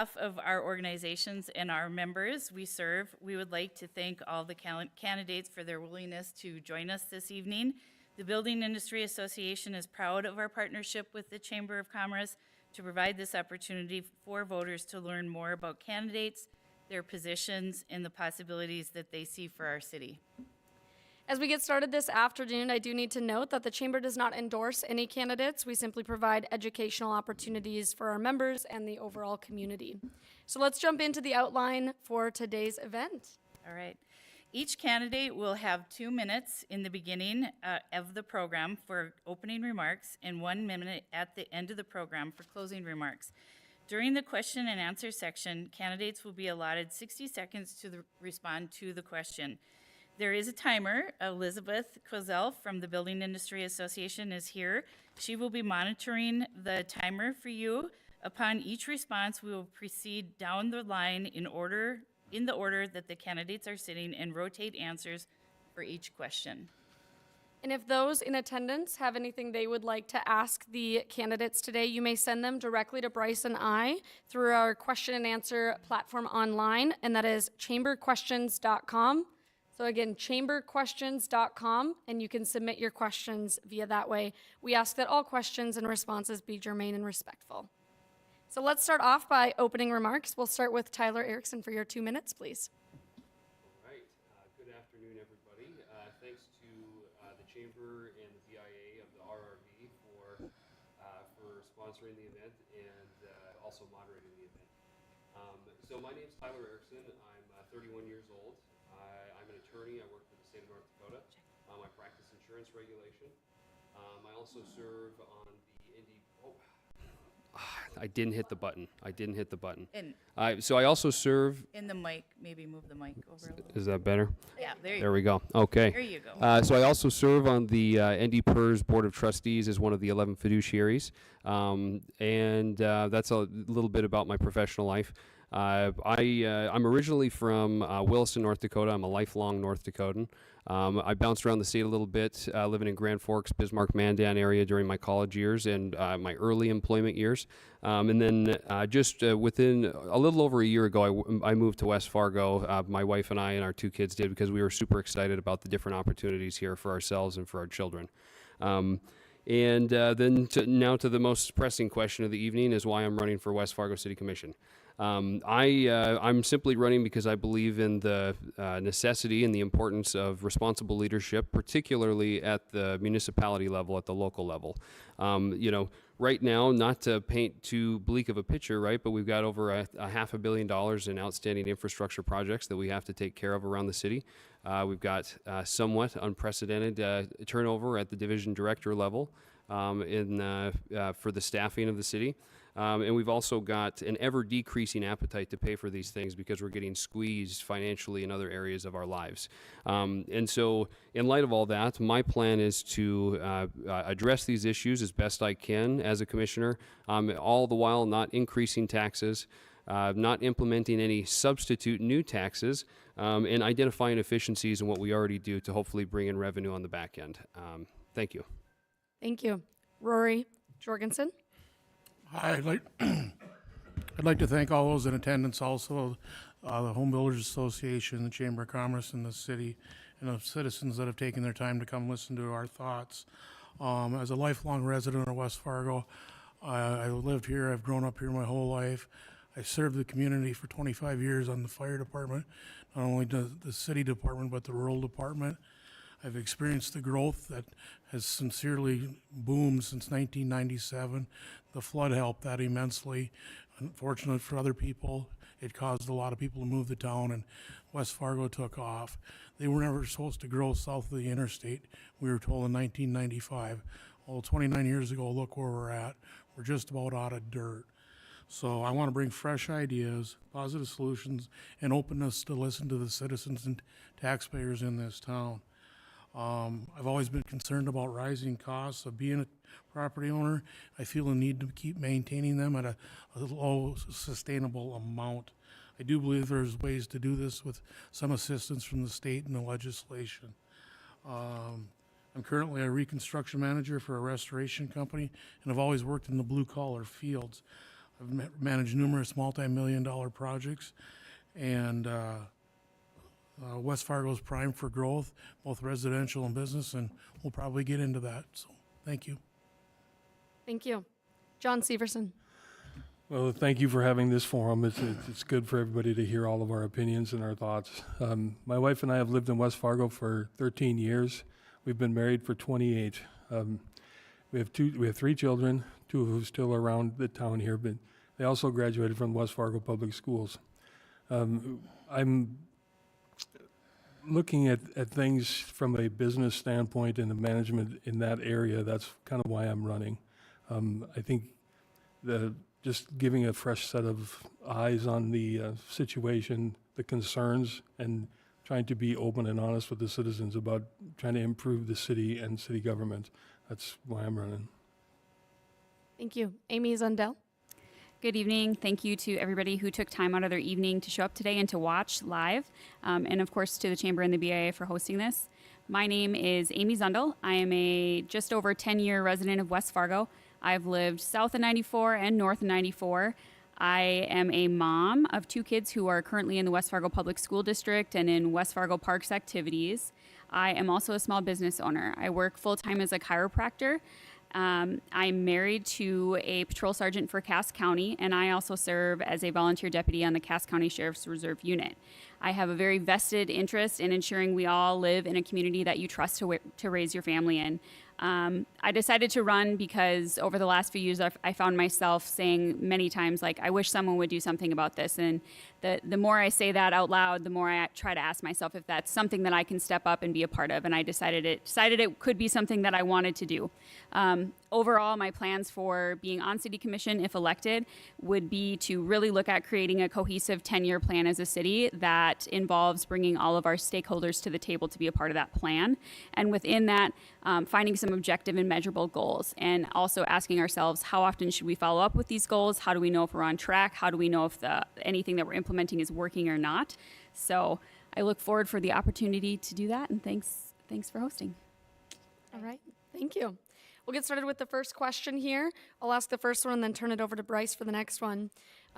behalf of our organizations and our members we serve, we would like to thank all the candidates for their willingness to join us this evening. The Building Industry Association is proud of our partnership with the Chamber of Commerce to provide this opportunity for voters to learn more about candidates, their positions, and the possibilities that they see for our city. As we get started this afternoon, I do need to note that the Chamber does not endorse any candidates. We simply provide educational opportunities for our members and the overall community. So let's jump into the outline for today's event. All right. Each candidate will have 2 minutes in the beginning of the program for opening remarks and 1 minute at the end of the program for closing remarks. During the question and answer section, candidates will be allotted 60 seconds to respond to the question. There is a timer. Elizabeth Kozel from the Building Industry Association is here. She will be monitoring the timer for you. Upon each response, we will proceed down the line in the order that the candidates are sitting and rotate answers for each question. And if those in attendance have anything they would like to ask the candidates today, you may send them directly to Bryce and I through our question and answer platform online, and that is chamberquestions.com. So again, chamberquestions.com, and you can submit your questions via that way. We ask that all questions and responses be germane and respectful. So let's start off by opening remarks. We'll start with Tyler Erickson for your 2 minutes, please. All right. Good afternoon, everybody. Thanks to the Chamber and the BIA of the RRV for sponsoring the event and also moderating the event. So my name is Tyler Erickson. I'm 31 years old. I'm an attorney. I work for the state of North Dakota. I practice insurance regulation. I also serve on the Indy. I didn't hit the button. So I also serve. In the mic, maybe move the mic over a little. Is that better? Yeah, There we go. Okay. There you go. So I also serve on the NDPERS Board of Trustees as one of the 11 fiduciaries. And that's a little bit about my professional life. I'm originally from Williston, North Dakota. I'm a lifelong North Dakotan. I bounced around the state a little bit, living in Grand Forks, Bismarck, Mandan area during my college years and my early employment years. And then just within a little over a year ago, I moved to West Fargo. My wife and I and our 2 kids did because we were super excited about the different opportunities here for ourselves and for our children. And then now to the most pressing question of the evening is why I'm running for West Fargo City Commission. I'm simply running because I believe in the necessity and the importance of responsible leadership, particularly at the municipality level, at the local level. Right now, not to paint too bleak of a picture, right, but we've got over a $500 million in outstanding infrastructure projects that we have to take care of around the city. We've got somewhat unprecedented turnover at the division director level for the staffing of the city. And we've also got an ever-decreasing appetite to pay for these things because we're getting squeezed financially in other areas of our lives. And so in light of all that, my plan is to address these issues as best I can as a commissioner, all the while not increasing taxes, not implementing any substitute new taxes, and identifying efficiencies in what we already do to hopefully bring in revenue on the back end. Thank you. Thank you. Rory Jorgensen. Hi, I'd like to thank all those in attendance, also the Home Builders Association, the Chamber of Commerce, and the city, and the citizens that have taken their time to come listen to our thoughts. As a lifelong resident of West Fargo, I lived here. I've grown up here my whole life. I served the community for 25 years on the fire department, not only the city department, but the rural department. I've experienced the growth that has sincerely boomed since 1997. The flood helped that immensely. Unfortunately for other people, it caused a lot of people to move the town, and West Fargo took off. They were never supposed to grow south of the interstate, we were told in 1995. Well, 29 years ago, look where we're at. We're just about out of dirt. So I want to bring fresh ideas, positive solutions, and openness to listen to the citizens and taxpayers in this town. I've always been concerned about rising costs of being a property owner. I feel the need to keep maintaining them at a low sustainable amount. I do believe there's ways to do this with some assistance from the state and the legislation. I'm currently a reconstruction manager for a restoration company, and I've always worked in the blue collar fields. I've managed numerous multi-million-dollar projects, and West Fargo is primed for growth, both residential and business, and we'll probably get into that. So, thank you. Thank you. John Severson. Well, thank you for having this forum. It's good for everybody to hear all of our opinions and our thoughts. My wife and I have lived in West Fargo for 13 years. We've been married for 28. We have 3 children, 2 who are still around the town here, but they also graduated from West Fargo Public Schools. I'm looking at things from a business standpoint and the management in that area. That's kind of why I'm running. I think just giving a fresh set of eyes on the situation, the concerns, and trying to be open and honest with the citizens about trying to improve the city and city government. That's why I'm running. Thank you. Amy Zundell. Good evening. Thank you to everybody who took time out of their evening to show up today and to watch live. And of course to the Chamber and the BIA for hosting this. My name is Amy Zundel. I am a just over 10-year resident of West Fargo. I've lived south of 94 and north of 94. I am a mom of 2 kids who are currently in the West Fargo Public School District and in West Fargo Parks activities. I am also a small business owner. I work full-time as a chiropractor. I'm married to a patrol sergeant for Cass County, and I also serve as a volunteer deputy on the Cass County Sheriff's Reserve Unit. I have a very vested interest in ensuring we all live in a community that you trust to raise your family in. I decided to run because over the last few years, I found myself saying many times, like, I wish someone would do something about this. And the more I say that out loud, the more I try to ask myself if that's something that I can step up and be a part of. And I decided it could be something that I wanted to do. Overall, my plans for being on City Commission, if elected, would be to really look at creating a cohesive 10-year plan as a city that involves bringing all of our stakeholders to the table to be a part of that plan. And within that, finding some objective and measurable goals, and also asking ourselves, how often should we follow up with these goals? How do we know if we're on track? How do we know if anything that we're implementing is working or not? So I look forward for the opportunity to do that, and thanks for hosting. All right. Thank you. We'll get started with the first question here. I'll ask the first one and then turn it over to Bryce for the next one.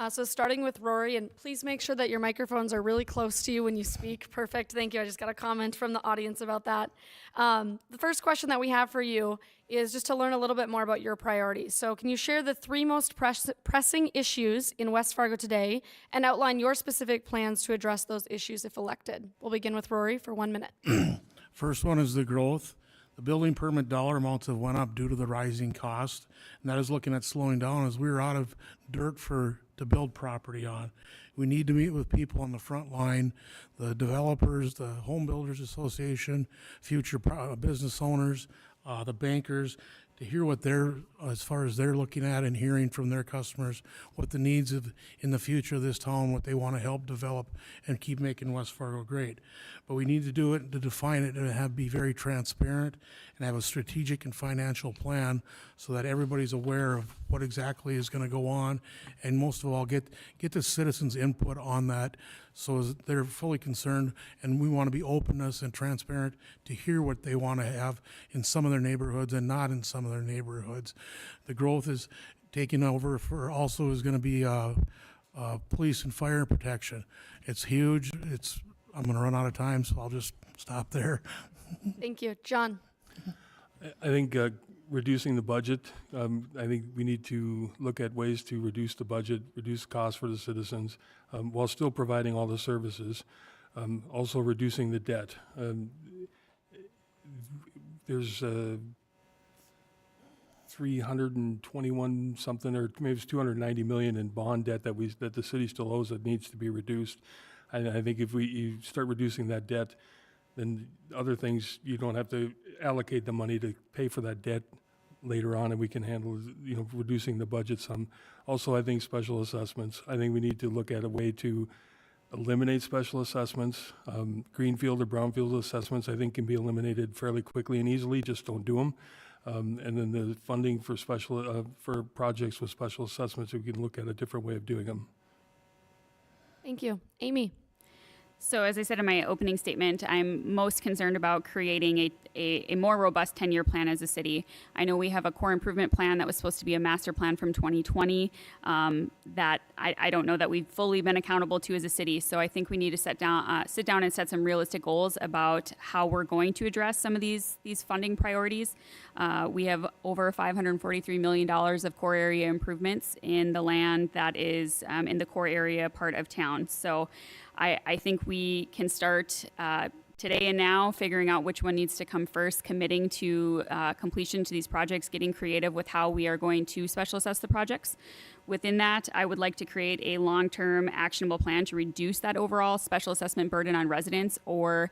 So starting with Rory, and please make sure that your microphones are really close to you when you speak. Perfect. Thank you. I just got a comment from the audience about that. The first question that we have for you is just to learn a little bit more about your priorities. So can you share the 3 most pressing issues in West Fargo today and outline your specific plans to address those issues if elected? We'll begin with Rory for 1 minute. First one is the growth. The building permit dollar amounts have went up due to the rising cost, and that is looking at slowing down as we're out of dirt to build property on. We need to meet with people on the front line, the developers, the Home Builders Association, future business owners, the bankers, to hear what as far as they're looking at and hearing from their customers, what the needs in the future of this town, what they want to help develop and keep making West Fargo great. But we need to do it, to define it, and be very transparent and have a strategic and financial plan so that everybody's aware of what exactly is going to go on, and most of all, get the citizens' input on that so as they're fully concerned, and we want to be openness and transparent to hear what they want to have in some of their neighborhoods and not in some of their neighborhoods. The growth is taking over also is going to be police and fire protection. It's huge. I'm going to run out of time, so I'll just stop there. Thank you. John. I think reducing the budget, I think we need to look at ways to reduce the budget, reduce costs for the citizens, while still providing all the services. Also reducing the debt. There's 321 something, or maybe it's 290 million in bond debt that the city still owes that needs to be reduced. And I think if you start reducing that debt, then other things, you don't have to allocate the money to pay for that debt later on, and we can handle, reducing the budget some. Also, I think special assessments. I think we need to look at a way to eliminate special assessments. Greenfield or brownfield assessments, I think, can be eliminated fairly quickly and easily. Just don't do them. And then the funding for for projects with special assessments, we can look at a different way of doing them. Thank you. Amy. So as I said in my opening statement, I'm most concerned about creating a more robust 10-year plan as a city. I know we have a core improvement plan that was supposed to be a master plan from 2020 that I don't know that we've fully been accountable to as a city. So I think we need to sit down and set some realistic goals about how we're going to address some of these funding priorities. We have over $543 million of core area improvements in the land that is in the core area part of town. So I think we can start today and now figuring out which one needs to come first, committing to completion to these projects, getting creative with how we are going to special assess the projects. Within that, I would like to create a long-term actionable plan to reduce that overall special assessment burden on residents, or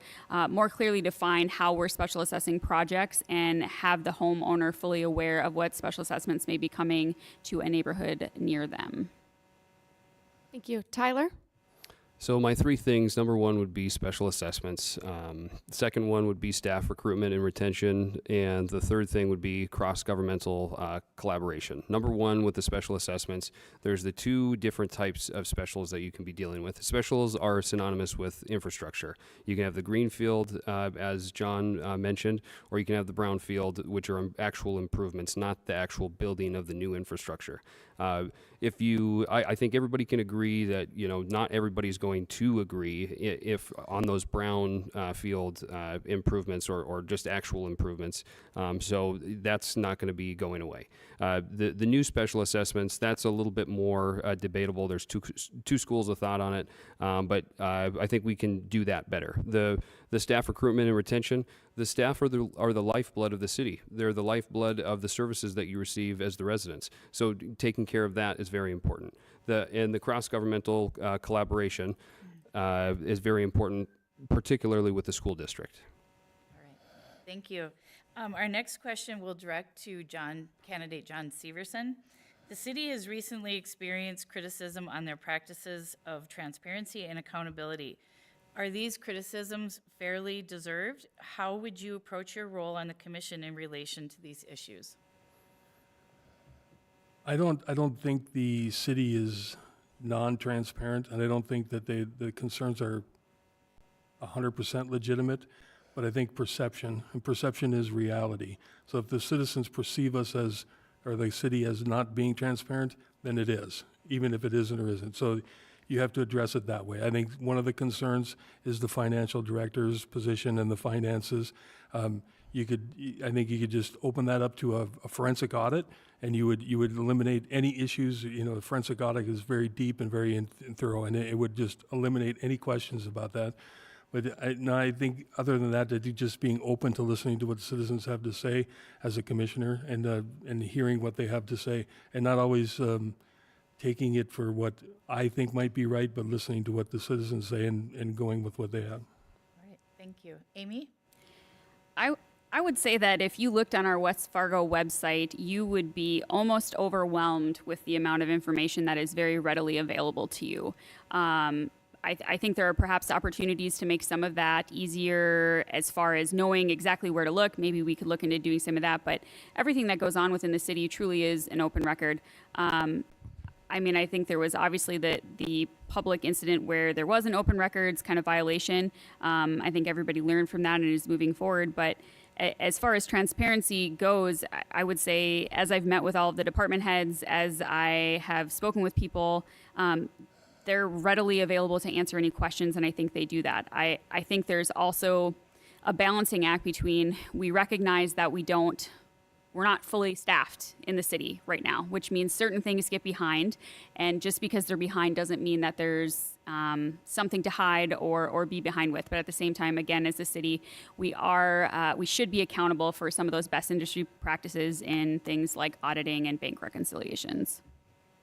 more clearly define how we're special assessing projects and have the homeowner fully aware of what special assessments may be coming to a neighborhood near them. Thank you. Tyler? So my three things, number one would be special assessments. Second one would be staff recruitment and retention. And the third thing would be cross-governmental collaboration. Number one, with the special assessments, there's the two different types of specials that you can be dealing with. Specials are synonymous with infrastructure. You can have the greenfield, as John mentioned, or you can have the brownfield, which are actual improvements, not the actual building of the new infrastructure. I think everybody can agree that, not everybody's going to agree if on those brown field improvements or just actual improvements. So that's not going to be going away. The new special assessments, that's a little bit more debatable. There's two schools of thought on it, but I think we can do that better. The staff recruitment and retention, the staff are the lifeblood of the city. They're the lifeblood of the services that you receive as the residents. So taking care of that is very important. And the cross-governmental collaboration is very important, particularly with the school district. All right, thank you. Our next question will direct to candidate John Severson. The city has recently experienced criticism on their practices of transparency and accountability. Are these criticisms fairly deserved? How would you approach your role on the commission in relation to these issues? I don't think the city is non-transparent, and I don't think that the concerns are 100% legitimate, but I think perception is reality. So if the citizens perceive us or the city as not being transparent, then it is, even if it isn't or isn't. So you have to address it that way. I think one of the concerns is the financial director's position and the finances. I think you could just open that up to a forensic audit, and you would eliminate any issues. The forensic audit is very deep and very thorough, and it would just eliminate any questions about that. But I think other than that just being open to listening to what the citizens have to say as a commissioner, and hearing what they have to say, and not always taking it for what I think might be right, but listening to what the citizens say and going with what they have. All right, thank you. Amy? I would say that if you looked on our West Fargo website, you would be almost overwhelmed with the amount of information that is very readily available to you. I think there are perhaps opportunities to make some of that easier as far as knowing exactly where to look. Maybe we could look into doing some of that, but everything that goes on within the city truly is an open record. I think there was obviously the public incident where there was an open records kind of violation. I think everybody learned from that and is moving forward. But as far as transparency goes, I would say, as I've met with all of the department heads, as I have spoken with people, they're readily available to answer any questions, and I think they do that. I think there's also a balancing act between, we recognize that we're not fully staffed in the city right now, which means certain things get behind, and just because they're behind doesn't mean that there's something to hide or be behind with. But at the same time, again, as a city, we should be accountable for some of those best industry practices in things like auditing and bank reconciliations.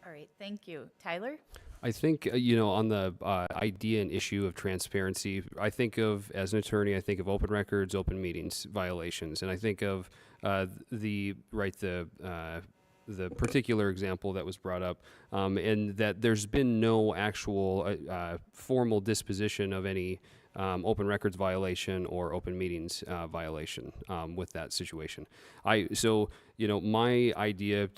All right, thank you. Tyler? I think, on the idea and issue of transparency, as an attorney, I think of open records, open meetings violations, and I think of the particular example that was brought up, and that there's been no actual formal disposition of any open records violation or open meetings violation with that situation. So my idea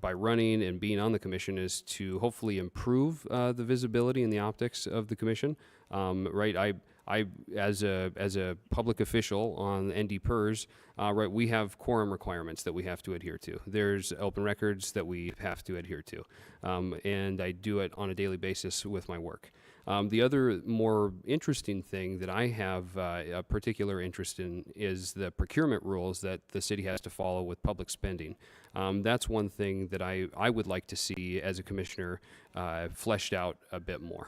by running and being on the commission is to hopefully improve the visibility and the optics of the commission. Right, I as a public official on ND PERS, right, we have quorum requirements that we have to adhere to. There's open records that we have to adhere to, and I do it on a daily basis with my work. The other more interesting thing that I have a particular interest in is the procurement rules that the city has to follow with public spending. That's one thing that I would like to see as a commissioner fleshed out a bit more.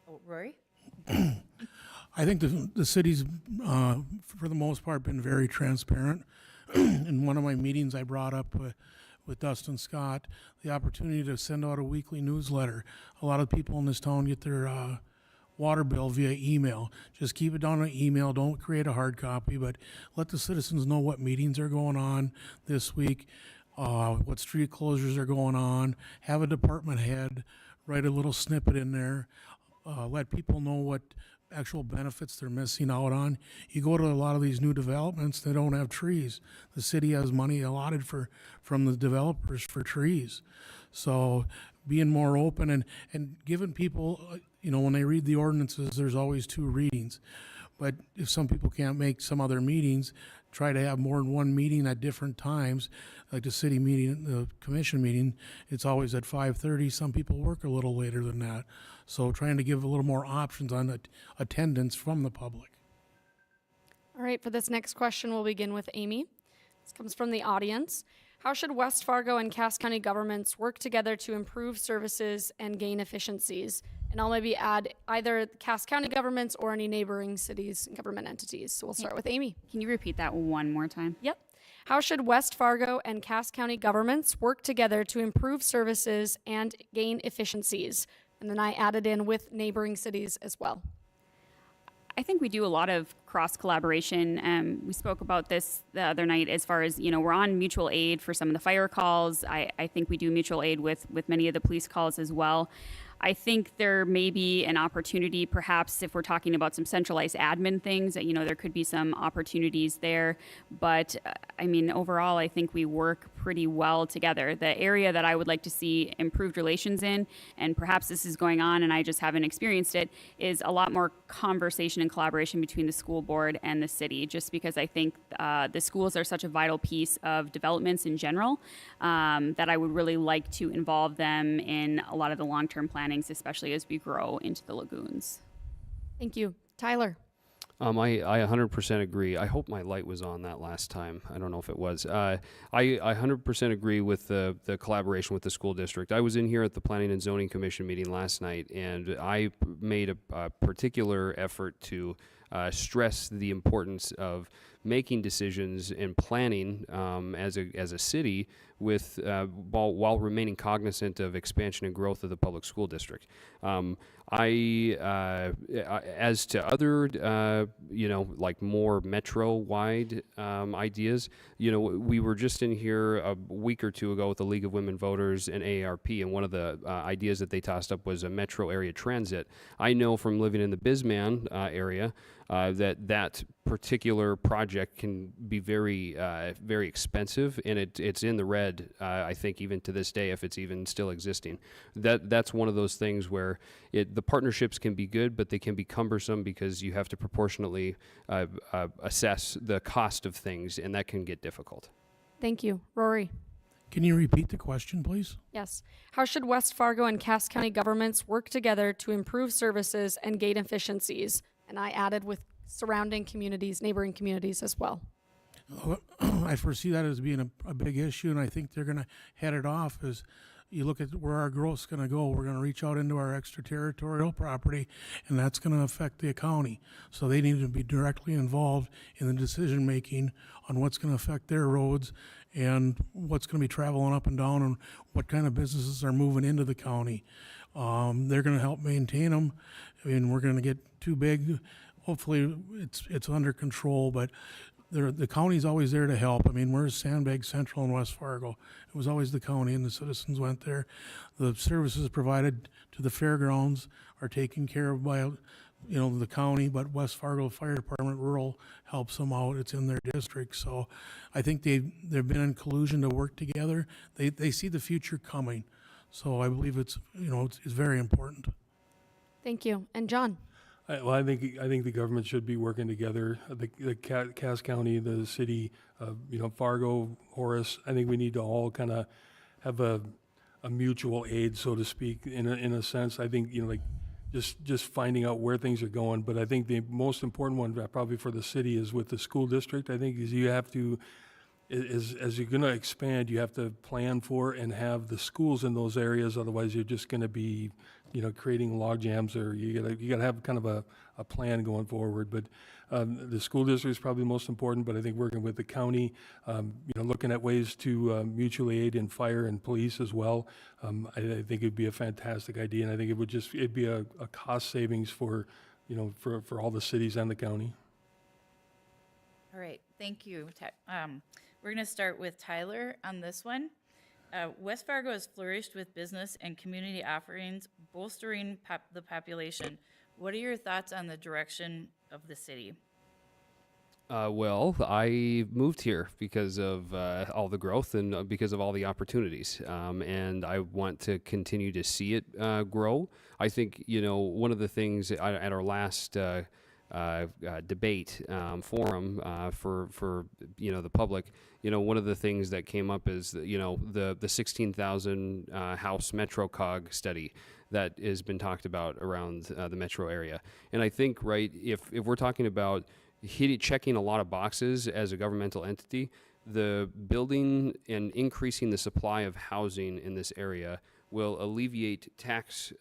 Oh, Rory? I think the city's, for the most part, been very transparent. In one of my meetings, I brought up with Dustin Scott the opportunity to send out a weekly newsletter. A lot of people in this town get their water bill via email. Just keep it down on email. Don't create a hard copy, but let the citizens know what meetings are going on this week, what street closures are going on. Have a department head write a little snippet in there. Let people know what actual benefits they're missing out on. You go to a lot of these new developments, they don't have trees. The city has money allotted from the developers for trees. So being more open and giving people, when they read the ordinances, there's always 2 readings. But if some people can't make some other meetings, try to have more than one meeting at different times. Like the city meeting, the commission meeting, it's always at 5:30. Some people work a little later than that. So trying to give a little more options on attendance from the public. All right, for this next question, we'll begin with Amy. This comes from the audience. How should West Fargo and Cass County governments work together to improve services and gain efficiencies? And I'll maybe add either Cass County governments or any neighboring cities and government entities. So we'll start with Amy. Can you repeat that one more time? Yep. How should West Fargo and Cass County governments work together to improve services and gain efficiencies? And then I added in with neighboring cities as well. I think we do a lot of cross collaboration. We spoke about this the other night as far as, we're on mutual aid for some of the fire calls. I think we do mutual aid with many of the police calls as well. I think there may be an opportunity, perhaps if we're talking about some centralized admin things, that, there could be some opportunities there. But overall, I think we work pretty well together. The area that I would like to see improved relations in, and perhaps this is going on and I just haven't experienced it, is a lot more conversation and collaboration between the school board and the city, just because I think the schools are such a vital piece of developments in general, that I would really like to involve them in a lot of the long-term plannings, especially as we grow into the lagoons. Thank you. Tyler. I 100% agree. I hope my light was on that last time. I don't know if it was. I 100% agree with the collaboration with the school district. I was in here at the Planning and Zoning Commission meeting last night, and I made a particular effort to stress the importance of making decisions and planning as a city with while remaining cognizant of expansion and growth of the public school district. As to other like more metro-wide ideas, we were just in here a week or two ago with the League of Women Voters and AARP, and one of the ideas that they tossed up was a metro area transit. I know from living in the Bisman area that particular project can be very very expensive, and it's in the red, I think, even to this day, if it's even still existing. That's one of those things where the partnerships can be good, but they can be cumbersome because you have to proportionately assess the cost of things, and that can get difficult. Thank you. Rory. Can you repeat the question, please? Yes. How should West Fargo and Cass County governments work together to improve services and gain efficiencies? And I added with surrounding communities, neighboring communities as well. I foresee that as being a big issue, and I think they're going to head it off as you look at where our growth's going to go. We're going to reach out into our extraterritorial property, and that's going to affect the county. So they need to be directly involved in the decision-making on what's going to affect their roads and what's going to be traveling up and down and what kind of businesses are moving into the county. They're going to help maintain them. I mean, we're going to get too big. Hopefully it's under control, but the county's always there to help. I mean, we're Sandbag Central in West Fargo. It was always the county, and the citizens went there. The services provided to the fairgrounds are taken care of by, the county, but West Fargo Fire Department rural helps them out. It's in their district. So I think they've been in collusion to work together. They see the future coming. So I believe it's very important. Thank you. And John? I think the government should be working together. Cass County, the city, Fargo, Horace. I think we need to all kind of have a mutual aid, so to speak, in a sense. I think just finding out where things are going. But I think the most important one probably for the city is with the school district. I think is you have to. As you're going to expand, you have to plan for and have the schools in those areas. Otherwise, you're just going to be, creating log jams, or you gotta have kind of a plan going forward. But the school district is probably the most important. But I think working with the county, looking at ways to mutually aid in fire and police as well. I think it'd be a fantastic idea, and I think it'd be a cost savings for all the cities and the county. All right, thank you. We're going to start with Tyler on this one. West Fargo has flourished with business and community offerings, bolstering the population. What are your thoughts on the direction of the city? Well, I moved here because of all the growth and because of all the opportunities, and I want to continue to see it grow. I think, one of the things at our last debate forum for the public, one of the things that came up is the 16,000 house metro cog study that has been talked about around the metro area. And I think, right, if we're talking about checking a lot of boxes as a governmental entity, the building and increasing the supply of housing in this area will alleviate tax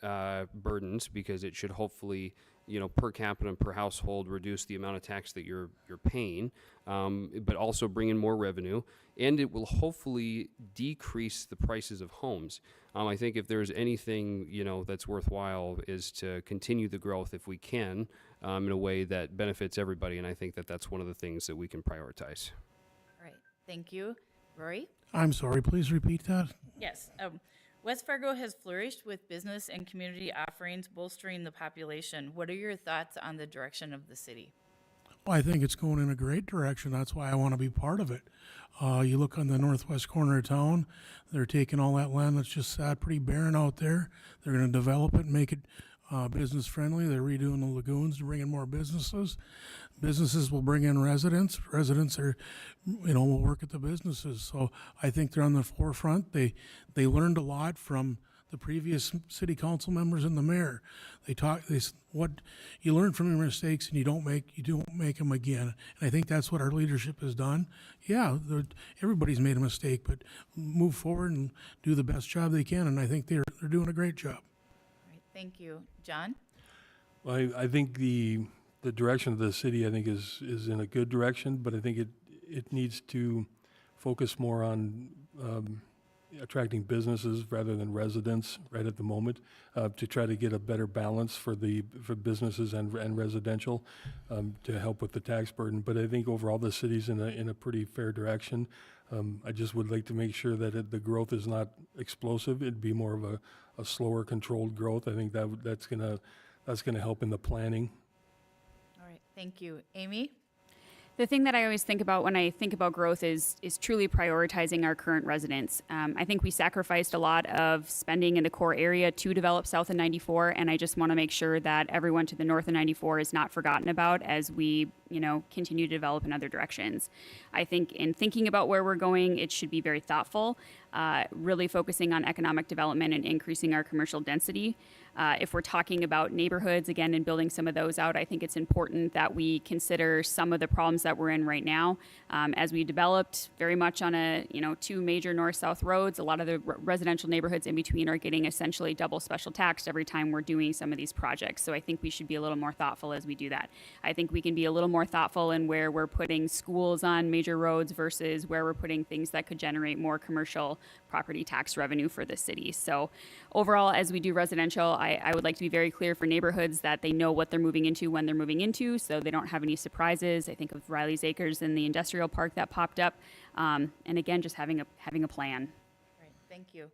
burdens, because it should hopefully per capita and per household reduce the amount of tax that you're paying, but also bring in more revenue, and it will hopefully decrease the prices of homes. I think if there's anything that's worthwhile is to continue the growth if we can, in a way that benefits everybody, and I think that's one of the things that we can prioritize. All right, thank you. Rory? I'm sorry, please repeat that. Yes. West Fargo has flourished with business and community offerings, bolstering the population. What are your thoughts on the direction of the city? Well, I think it's going in a great direction. That's why I want to be part of it. You look on the northwest corner of town, they're taking all that land that's just sat pretty barren out there. They're going to develop it and make it business friendly. They're redoing the lagoons to bring in more businesses. Businesses will bring in residents. Residents are, will work at the businesses. So I think they're on the forefront. They learned a lot from the previous city council members and the mayor. What you learn from your mistakes, and you don't make them again. And I think that's what our leadership has done. Yeah, everybody's made a mistake, but move forward and do the best job they can. And I think they're doing a great job. All right, thank you. John? Well, I think the direction of the city, I think, is in a good direction, but I think it needs to focus more on attracting businesses rather than residents right at the moment, to try to get a better balance for businesses and residential, to help with the tax burden. But I think overall the city's in a pretty fair direction. I just would like to make sure that the growth is not explosive. It'd be more of a slower, controlled growth. I think that's gonna help in the planning. All right, thank you. Amy? The thing that I always think about when I think about growth is truly prioritizing our current residents. I think we sacrificed a lot of spending in the core area to develop south of 94, and I just want to make sure that everyone to the north of 94 is not forgotten about as we continue to develop in other directions. I think in thinking about where we're going, it should be very thoughtful, really focusing on economic development and increasing our commercial density. If we're talking about neighborhoods, again, and building some of those out, I think it's important that we consider some of the problems that we're in right now. As we developed very much on two major north-south roads, a lot of the residential neighborhoods in between are getting essentially double special taxed every time we're doing some of these projects. So I think we should be a little more thoughtful as we do that. I think we can be a little more thoughtful in where we're putting schools on major roads versus where we're putting things that could generate more commercial property tax revenue for the city. So overall, as we do residential, I would like to be very clear for neighborhoods that they know what they're moving into when they're moving into, so they don't have any surprises. I think of Riley's Acres and the industrial park that popped up. And again, just having a plan. Right, thank you.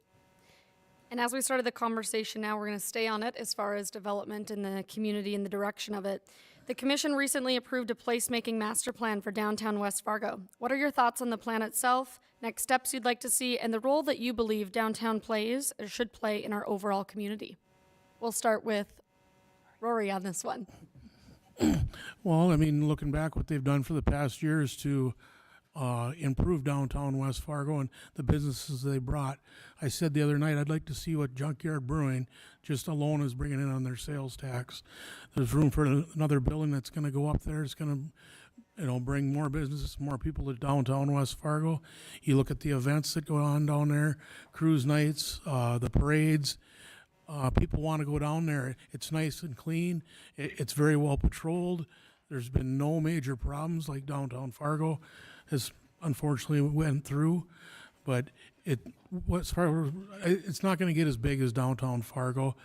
And as we started the conversation, now we're going to stay on it as far as development in the community and the direction of it. The commission recently approved a placemaking master plan for downtown West Fargo. What are your thoughts on the plan itself, next steps you'd like to see, and the role that you believe downtown plays or should play in our overall community? We'll start with Rory on this one. Well, I mean, looking back, what they've done for the past years to improve downtown West Fargo and the businesses they brought. I said the other night, I'd like to see what Junkyard Brewing just alone is bringing in on their sales tax. There's room for another building that's going to go up there. It's going to, bring more business, more people to downtown West Fargo. You look at the events that go on down there, cruise nights, the parades. People want to go down there. It's nice and clean. It's very well patrolled. There's been no major problems like downtown Fargo has unfortunately went through, but West Fargo, it's not going to get as big as downtown Fargo.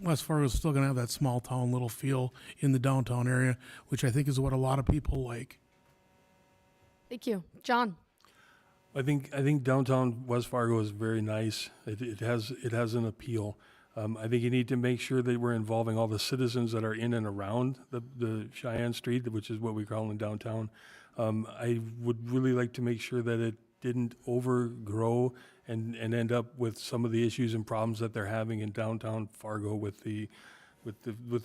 West Fargo is still going to have that small town little feel in the downtown area, which I think is what a lot of people like. Thank you. John? I think downtown West Fargo is very nice. It has an appeal. I think you need to make sure that we're involving all the citizens that are in and around the Cheyenne Street, which is what we call in downtown. I would really like to make sure that it didn't overgrow and end up with some of the issues and problems that they're having in downtown Fargo with the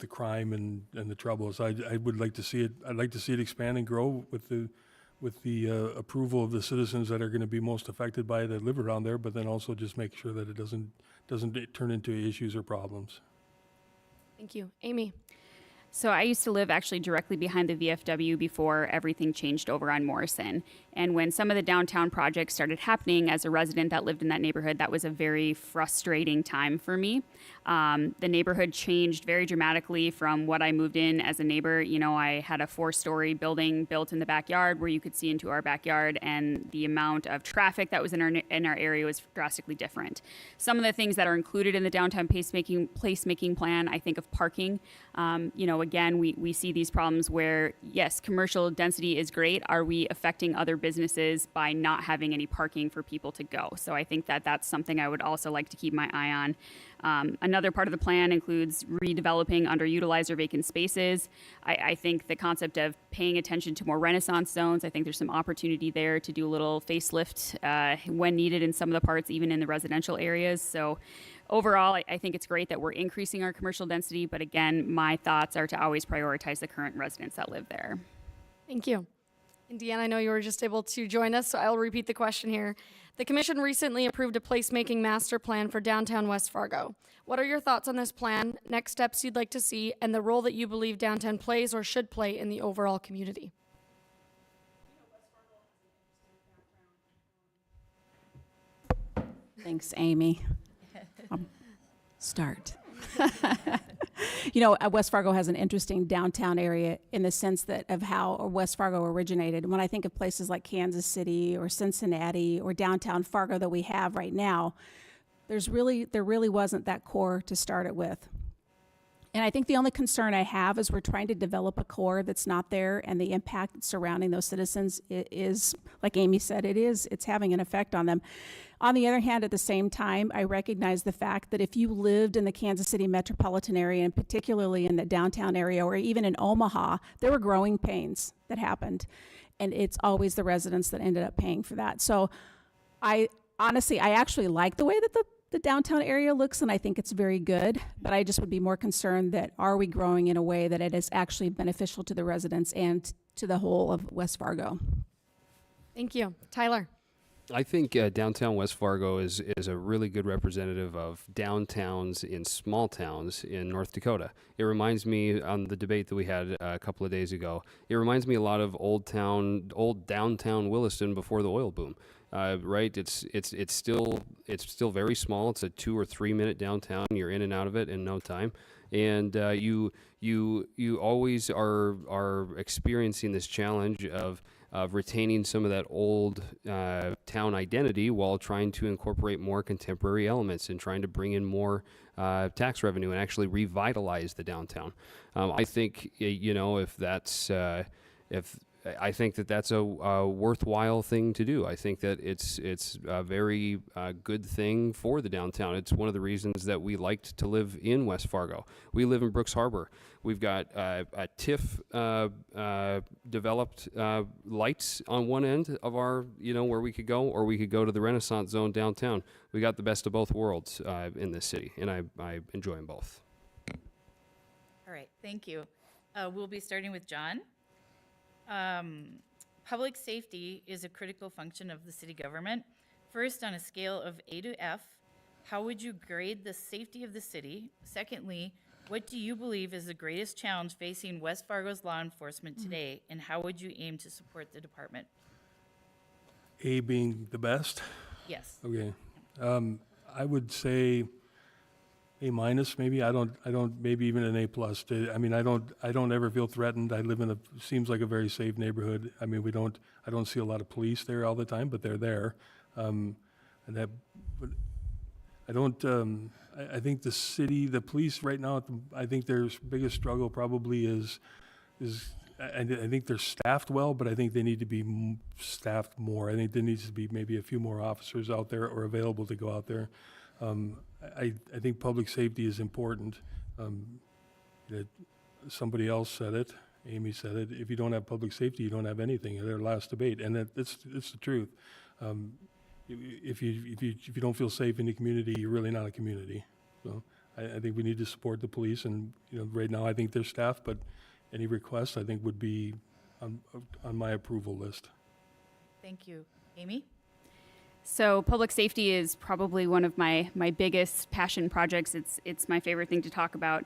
crime and the troubles. I would like to see it. I'd like to see it expand and grow with the approval of the citizens that are going to be most affected by it that live around there, but then also just make sure that it doesn't turn into issues or problems. Thank you. Amy? So I used to live actually directly behind the VFW before everything changed over on Morrison. And when some of the downtown projects started happening, as a resident that lived in that neighborhood, that was a very frustrating time for me. The neighborhood changed very dramatically from what I moved in as a neighbor. I had a 4-story building built in the backyard where you could see into our backyard, and the amount of traffic that was in our area was drastically different. Some of the things that are included in the downtown placemaking plan, I think of parking. Again, we see these problems where, yes, commercial density is great. Are we affecting other businesses by not having any parking for people to go? So I think that that's something I would also like to keep my eye on. Another part of the plan includes redeveloping underutilized or vacant spaces. I think the concept of paying attention to more Renaissance zones, I think there's some opportunity there to do a little facelift when needed in some of the parts, even in the residential areas. So overall, I think it's great that we're increasing our commercial density, but again, my thoughts are to always prioritize the current residents that live there. Thank you. And Deanne, I know you were just able to join us, so I'll repeat the question here. The commission recently approved a placemaking master plan for downtown West Fargo. What are your thoughts on this plan, next steps you'd like to see, and the role that you believe downtown plays or should play in the overall community? Thanks, Amy. Start. West Fargo has an interesting downtown area in the sense that of how West Fargo originated. When I think of places like Kansas City or Cincinnati or downtown Fargo that we have right now, there really wasn't that core to start it with. And I think the only concern I have is we're trying to develop a core that's not there, and the impact surrounding those citizens is, like Amy said, it's having an effect on them. On the other hand, at the same time, I recognize the fact that if you lived in the Kansas City metropolitan area, and particularly in the downtown area or even in Omaha, there were growing pains that happened. And it's always the residents that ended up paying for that. So I actually like the way that the downtown area looks, and I think it's very good, but I just would be more concerned that are we growing in a way that it is actually beneficial to the residents and to the whole of West Fargo? Thank you. Tyler? I think downtown West Fargo is a really good representative of downtowns in small towns in North Dakota. It reminds me, on the debate that we had a couple of days ago, it reminds me a lot of old downtown Williston before the oil boom. right? It's still very small. It's a 2 or 3 minute downtown. You're in and out of it in no time, and you always are experiencing this challenge of retaining some of that old town identity while trying to incorporate more contemporary elements and trying to bring in more tax revenue and actually revitalize the downtown. I think if that's if I think that that's a worthwhile thing to do. I think that it's a very good thing for the downtown. It's one of the reasons that we liked to live in West Fargo. We live in Brooks Harbor. We've got a TIF developed lights on one end of our, where we could go, or we could go to the Renaissance Zone downtown. We got the best of both worlds in this city, and I enjoy them both. All right, thank you. We'll be starting with John. Public safety is a critical function of the city government. First, on a scale of A to F, how would you grade the safety of the city? Secondly, what do you believe is the greatest challenge facing West Fargo's law enforcement today, and how would you aim to support the department? A being the best? Yes. Okay. I would say A minus, maybe. I don't, maybe even an A plus. I mean, I don't ever feel threatened. I live in seems like a very safe neighborhood. I mean, I don't see a lot of police there all the time, but they're there. And that, but I don't, I think the police right now, I think their biggest struggle probably is I think they're staffed well, but I think they need to be staffed more. I think there needs to be maybe a few more officers out there or available to go out there. I think public safety is important. Somebody else said it, Amy said it, if you don't have public safety, you don't have anything, in their last debate, and it's the truth. If you don't feel safe in the community, you're really not a community. So I think we need to support the police, and right now I think they're staffed, but any requests I think would be on my approval list. Thank you. Amy? So public safety is probably one of my biggest passion projects. It's my favorite thing to talk about.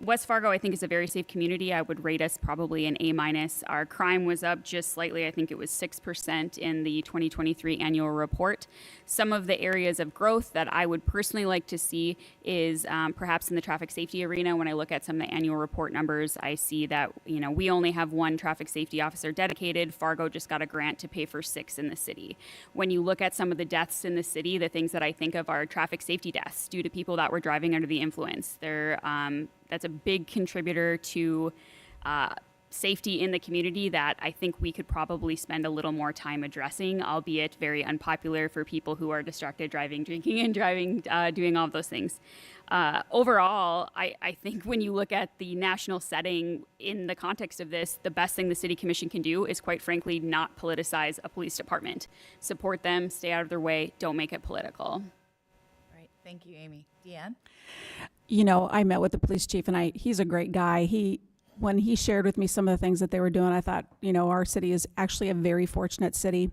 West Fargo, I think, is a very safe community. I would rate us probably an A minus. Our crime was up just slightly. I think it was 6% in the 2023 annual report. Some of the areas of growth that I would personally like to see is perhaps in the traffic safety arena. When I look at some of the annual report numbers, I see that we only have one traffic safety officer dedicated. Fargo just got a grant to pay for 6 in the city. When you look at some of the deaths in the city, the things that I think of are traffic safety deaths due to people that were driving under the influence. That's a big contributor to safety in the community that I think we could probably spend a little more time addressing, albeit very unpopular for people who are distracted driving, drinking and driving, doing all of those things. Overall, I think when you look at the national setting in the context of this, the best thing the City Commission can do is, quite frankly, not politicize a police department. Support them, stay out of their way, don't make it political. All right. Thank you, Amy. Deanne? I met with the police chief, and he's a great guy. When he shared with me some of the things that they were doing, I thought, our city is actually a very fortunate city.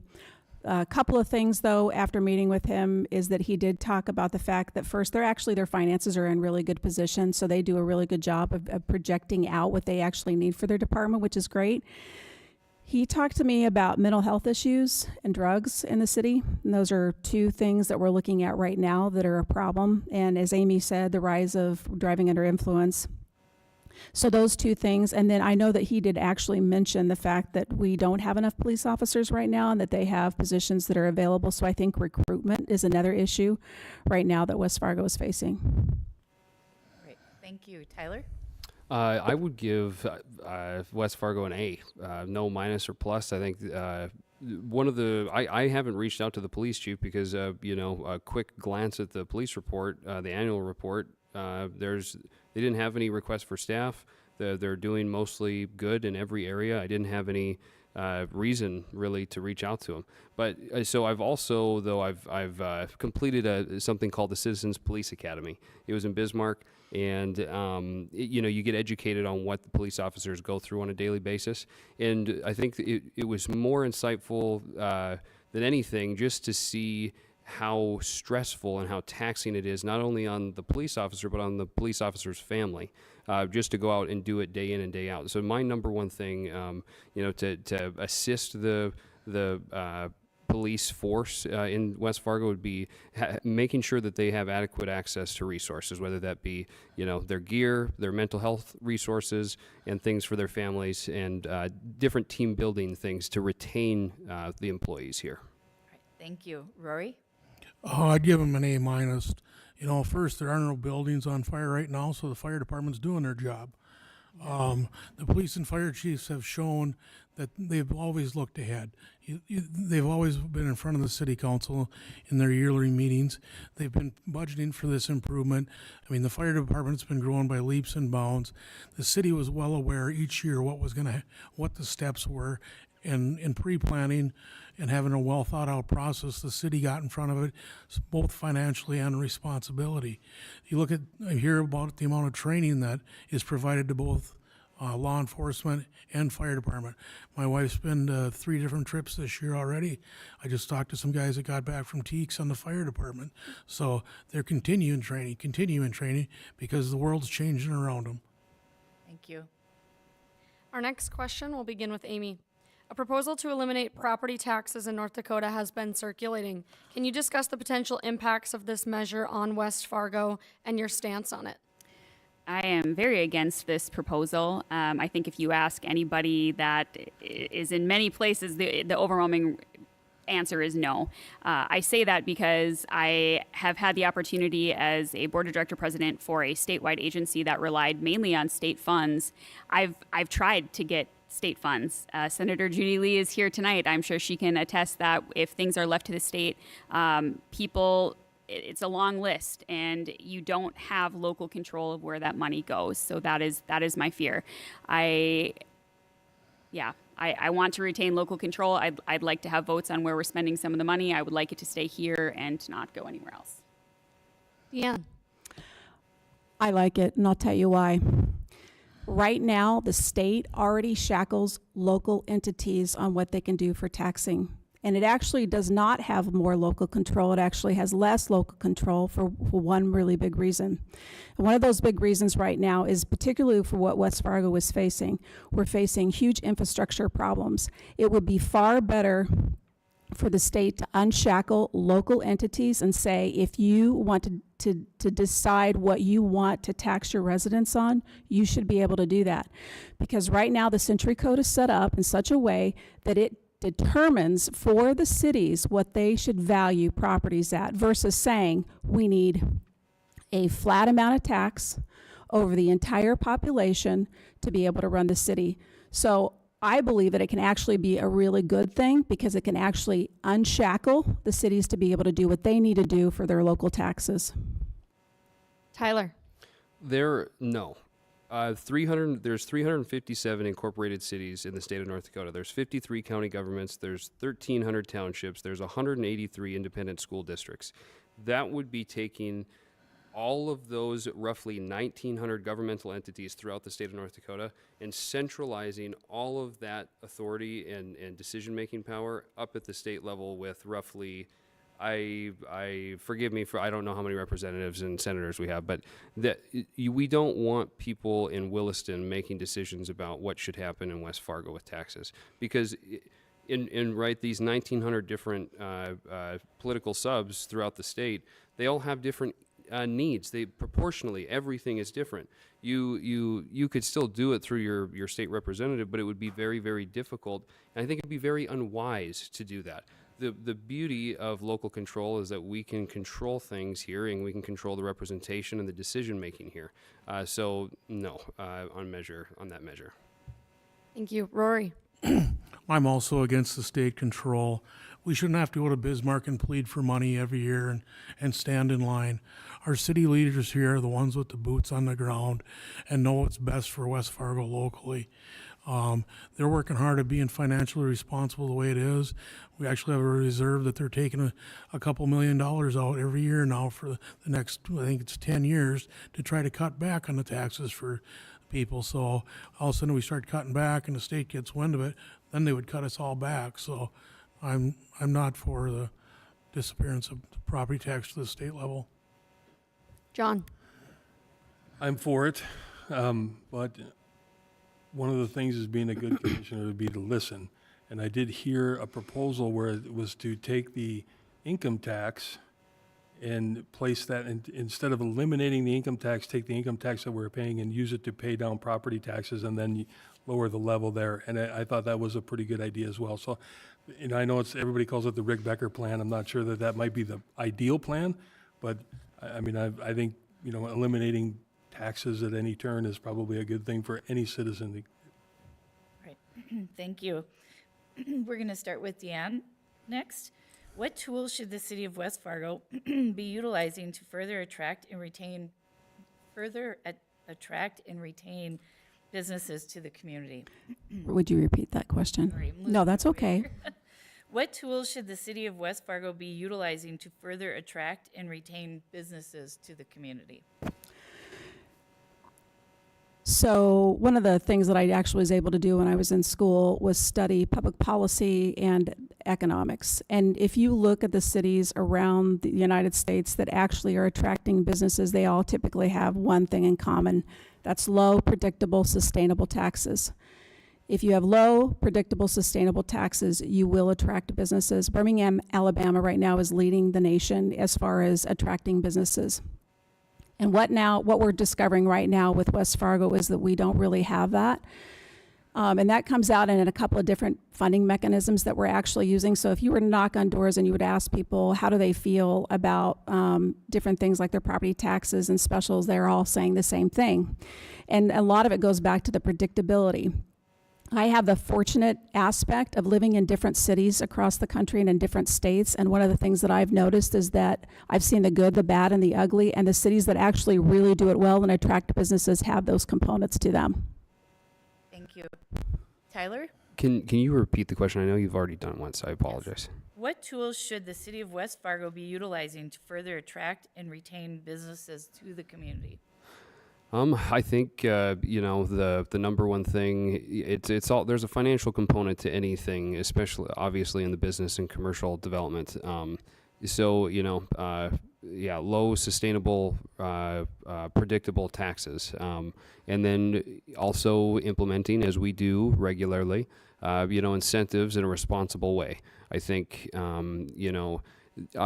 A couple of things, though, after meeting with him, is that he did talk about the fact that first, their finances are in really good position, so they do a really good job of projecting out what they actually need for their department, which is great. He talked to me about mental health issues and drugs in the city, and those are 2 things that we're looking at right now that are a problem. And as Amy said, the rise of driving under influence. So those 2 things, and then I know that he did actually mention the fact that we don't have enough police officers right now and that they have positions that are available. So I think recruitment is another issue right now that West Fargo is facing. Great. Thank you. Tyler? I would give West Fargo an A, no minus or plus. I think one of the I haven't reached out to the police chief because a quick glance at the police report, the annual report, they didn't have any requests for staff. They're doing mostly good in every area. I didn't have any reason really to reach out to them. But so I've also, though, I've completed something called the Citizens Police Academy. It was in Bismarck. And, you get educated on what the police officers go through on a daily basis. And I think it was more insightful than anything just to see how stressful and how taxing it is, not only on the police officer, but on the police officer's family, just to go out and do it day in and day out. So my number one thing, to assist the police force in West Fargo would be making sure that they have adequate access to resources, whether that be, their gear, their mental health resources, and things for their families, and different team building things to retain the employees here. All right, thank you. Rory? Oh, I'd give them an A minus. First, there are no buildings on fire right now, so the fire department's doing their job. The police and fire chiefs have shown that they've always looked ahead. They've always been in front of the city council in their yearly meetings. They've been budgeting for this improvement. I mean, the fire department's been growing by leaps and bounds. The city was well aware each year what the steps were, and in pre-planning and having a well thought out process, the city got in front of it, both financially and responsibility. You hear about the amount of training that is provided to both law enforcement and fire department. My wife's been to 3 different trips this year already. I just talked to some guys that got back from Teeks on the fire department. So they're continuing training because the world's changing around them. Thank you. Our next question will begin with Amy. A proposal to eliminate property taxes in North Dakota has been circulating. Can you discuss the potential impacts of this measure on West Fargo and your stance on it? I am very against this proposal. I think if you ask anybody that is in many places, the overwhelming answer is no. I say that because I have had the opportunity as a board of director president for a statewide agency that relied mainly on state funds. I've tried to get state funds. Senator Judy Lee is here tonight. I'm sure she can attest that if things are left to the state, it's a long list, and you don't have local control of where that money goes. So that is my fear. I want to retain local control. I'd like to have votes on where we're spending some of the money. I would like it to stay here and to not go anywhere else. Deanne? I like it, and I'll tell you why. Right now, the state already shackles local entities on what they can do for taxing. And it actually does not have more local control. It actually has less local control for one really big reason. And one of those big reasons right now is particularly for what West Fargo is facing. We're facing huge infrastructure problems. It would be far better for the state to unshackle local entities and say, if you want to decide what you want to tax your residents on, you should be able to do that. Because right now the Century Code is set up in such a way that it determines for the cities what they should value properties at, versus saying we need a flat amount of tax over the entire population to be able to run the city. So I believe that it can actually be a really good thing because it can actually unshackle the cities to be able to do what they need to do for their local taxes. Tyler? There's 357 incorporated cities in the state of North Dakota. There's 53 county governments. There's 1,300 townships. There's 183 independent school districts. That would be taking all of those roughly 1,900 governmental entities throughout the state of North Dakota and centralizing all of that authority and decision-making power up at the state level with roughly, forgive me for, I don't know how many representatives and senators we have, but we don't want people in Williston making decisions about what should happen in West Fargo with taxes, because these 1,900 different political subs throughout the state, they all have different needs. They proportionally, everything is different. You could still do it through your state representative, but it would be very, very difficult, and I think it'd be very unwise to do that. The beauty of local control is that we can control things here, and we can control the representation and the decision making here. So no, on that measure. Thank you. Rory? I'm also against the state control. We shouldn't have to go to Bismarck and plead for money every year and stand in line. Our city leaders here are the ones with the boots on the ground and know what's best for West Fargo locally. They're working hard at being financially responsible the way it is. We actually have a reserve that they're taking a couple $1 million out every year now for the next, I think it's 10 years, to try to cut back on the taxes for people. So all of a sudden we start cutting back and the state gets wind of it, then they would cut us all back. So I'm not for the disappearance of the property tax to the state level. John? I'm for it, but one of the things is being a good commissioner would be to listen And I did hear a proposal where it was to take the income tax and place that, instead of eliminating the income tax, take the income tax that we're paying and use it to pay down property taxes and then lower the level there. And I thought that was a pretty good idea as well. So, I know everybody calls it the Rick Becker plan. I'm not sure that might be the ideal plan, but I think, eliminating taxes at any turn is probably a good thing for any citizen. Right. Thank you. We're going to start with Deanne next. What tools should the city of West Fargo be utilizing to further attract and retain businesses to the community? Would you repeat that question? Sorry, I'm No, losing that's my way okay. here. What tools should the city of West Fargo be utilizing to further attract and retain businesses to the community? So one of the things that I actually was able to do when I was in school was study public policy and economics. And if you look at the cities around the United States that actually are attracting businesses, they all typically have one thing in common. That's low, predictable, sustainable taxes. If you have low, predictable, sustainable taxes, you will attract businesses. Birmingham, Alabama right now is leading the nation as far as attracting businesses. And what we're discovering right now with West Fargo is that we don't really have that. And that comes out in a couple of different funding mechanisms that we're actually using. So if you were to knock on doors and you would ask people, how do they feel about different things like their property taxes and specials, they're all saying the same thing. And a lot of it goes back to the predictability. I have the fortunate aspect of living in different cities across the country and in different states. And one of the things that I've noticed is that I've seen the good, the bad, and the ugly. And the cities that actually really do it well and attract businesses have those components to them. Thank you. Tyler? Can you repeat the question? I know you've already done it once. I apologize. What tools should the city of West Fargo be utilizing to further attract and retain businesses to the community? I think the number one thing, it's all, there's a financial component to anything, especially obviously in the business and commercial development. Low, sustainable, predictable taxes, and then also implementing, as we do regularly, incentives in a responsible way. I think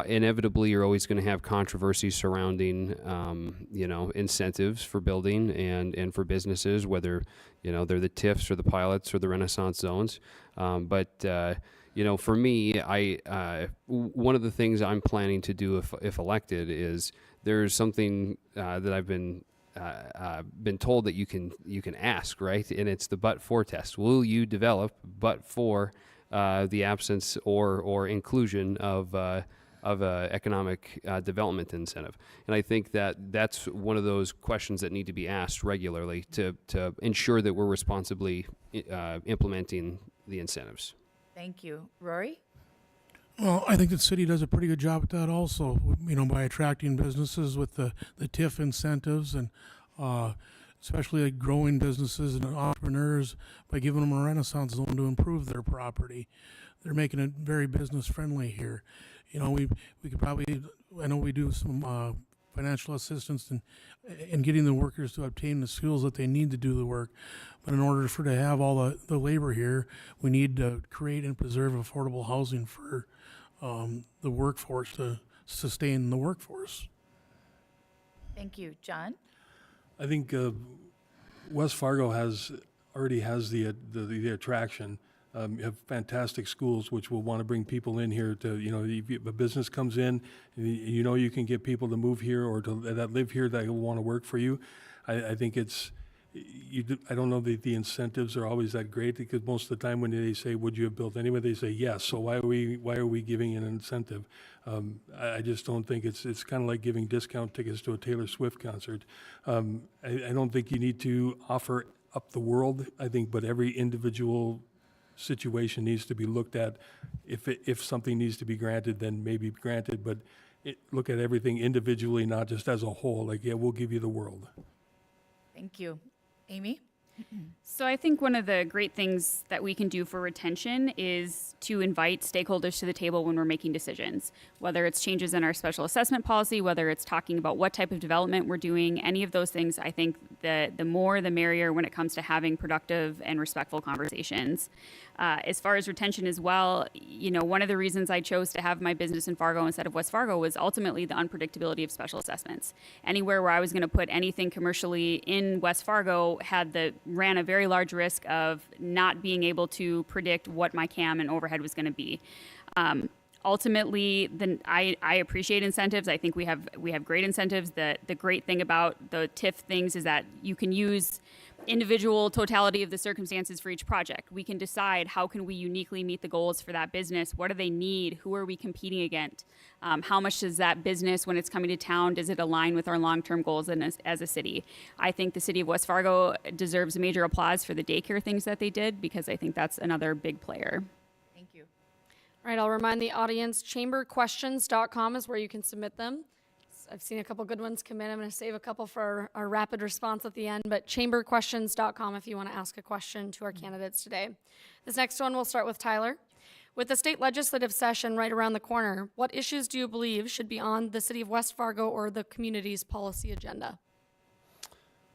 inevitably you're always going to have controversy surrounding incentives for building and for businesses, whether they're the TIFs or the pilots or the Renaissance zones. For me, one of the things I'm planning to do if elected is there's something that I've been told that you can ask, right? And it's the but-for test. Will you develop but for the absence or inclusion of a economic development incentive? And I think that's one of those questions that need to be asked regularly to ensure that we're responsibly implementing the incentives. Thank you. Rory? Well, I think the city does a pretty good job at that also, by attracting businesses with the TIF incentives and especially like growing businesses and entrepreneurs by giving them a Renaissance zone to improve their property. They're making it very business friendly here. We could probably, I know we do some financial assistance in getting the workers to obtain the skills that they need to do the work. But in order to have all the labor here, we need to create and preserve affordable housing for the workforce to sustain the workforce. Thank you. John? I think West Fargo already has the attraction. You have fantastic schools which will want to bring people in here to, if a business comes in, you can get people to move here or that live here that will want to work for you. I think I don't know that the incentives are always that great, because most of the time when they say, would you have built anyway, they say yes. So why are we giving an incentive? I just don't think it's kind of like giving discount tickets to a Taylor Swift concert. I don't think you need to offer up the world, but every individual situation needs to be looked at. If something needs to be granted, then maybe granted, but look at everything individually, not just as a whole. We'll give you the world. Thank you. Amy? So I think one of the great things that we can do for retention is to invite stakeholders to the table when we're making decisions, whether it's changes in our special assessment policy, whether it's talking about what type of development we're doing, any of those things. I think the more the merrier when it comes to having productive and respectful conversations. As far as retention as well, one of the reasons I chose to have my business in Fargo instead of West Fargo was ultimately the unpredictability of special assessments. Anywhere where I was going to put anything commercially in West Fargo ran a very large risk of not being able to predict what my CAM and overhead was going to be. Ultimately, I appreciate incentives. I think we have great incentives. The great thing about the TIF things is that you can use individual totality of the circumstances for each project. We can decide how can we uniquely meet the goals for that business. What do they need? Who are we competing against? How much does that business, when it's coming to town, does it align with our long-term goals as a city? I think the city of West Fargo deserves major applause for the daycare things that they did, because I think that's another big player. Thank you. All right, I'll remind the audience, chamberquestions.com is where you can submit them. I've seen a couple good ones come in. I'm going to save a couple for our rapid response at the end, but chamberquestions.com if you want to ask a question to our candidates today. This next one, we'll start with Tyler. With the state legislative session right around the corner, what issues do you believe should be on the city of West Fargo or the community's policy agenda?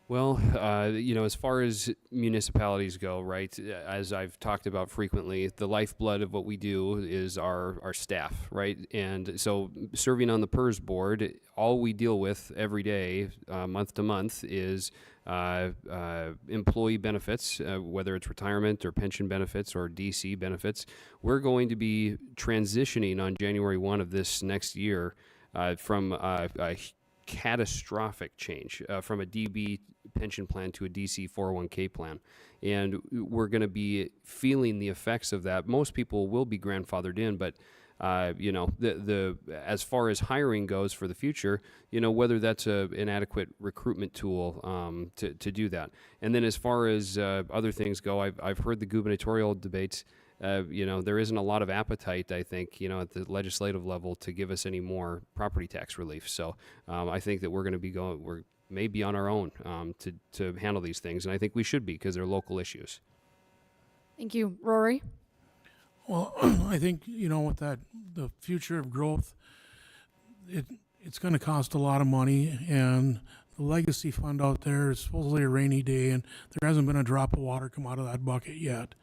Well, as far as municipalities go, right, as I've talked about frequently, the lifeblood of what we do is our staff, right? And so serving on the PERS board, all we deal with every day, month to month, is employee benefits, whether it's retirement or pension benefits or DC benefits. We're going to be transitioning on January 1 of this next year from a catastrophic change from a DB pension plan to a DC 401k plan. And we're going to be feeling the effects of that. Most people will be grandfathered in, but as far as hiring goes for the future, whether that's an adequate recruitment tool to do that. And then as far as other things go, I've heard the gubernatorial debates. There isn't a lot of appetite, I think, at the legislative level to give us any more property tax relief. So I think that we're maybe on our own to handle these things. And I think we should be, because they're local issues. Thank you. Rory? Well, I think, with the future of growth, it's going to cost a lot of money, and the legacy fund out there is supposedly a rainy day, and there hasn't been a drop of water come out of that bucket yet.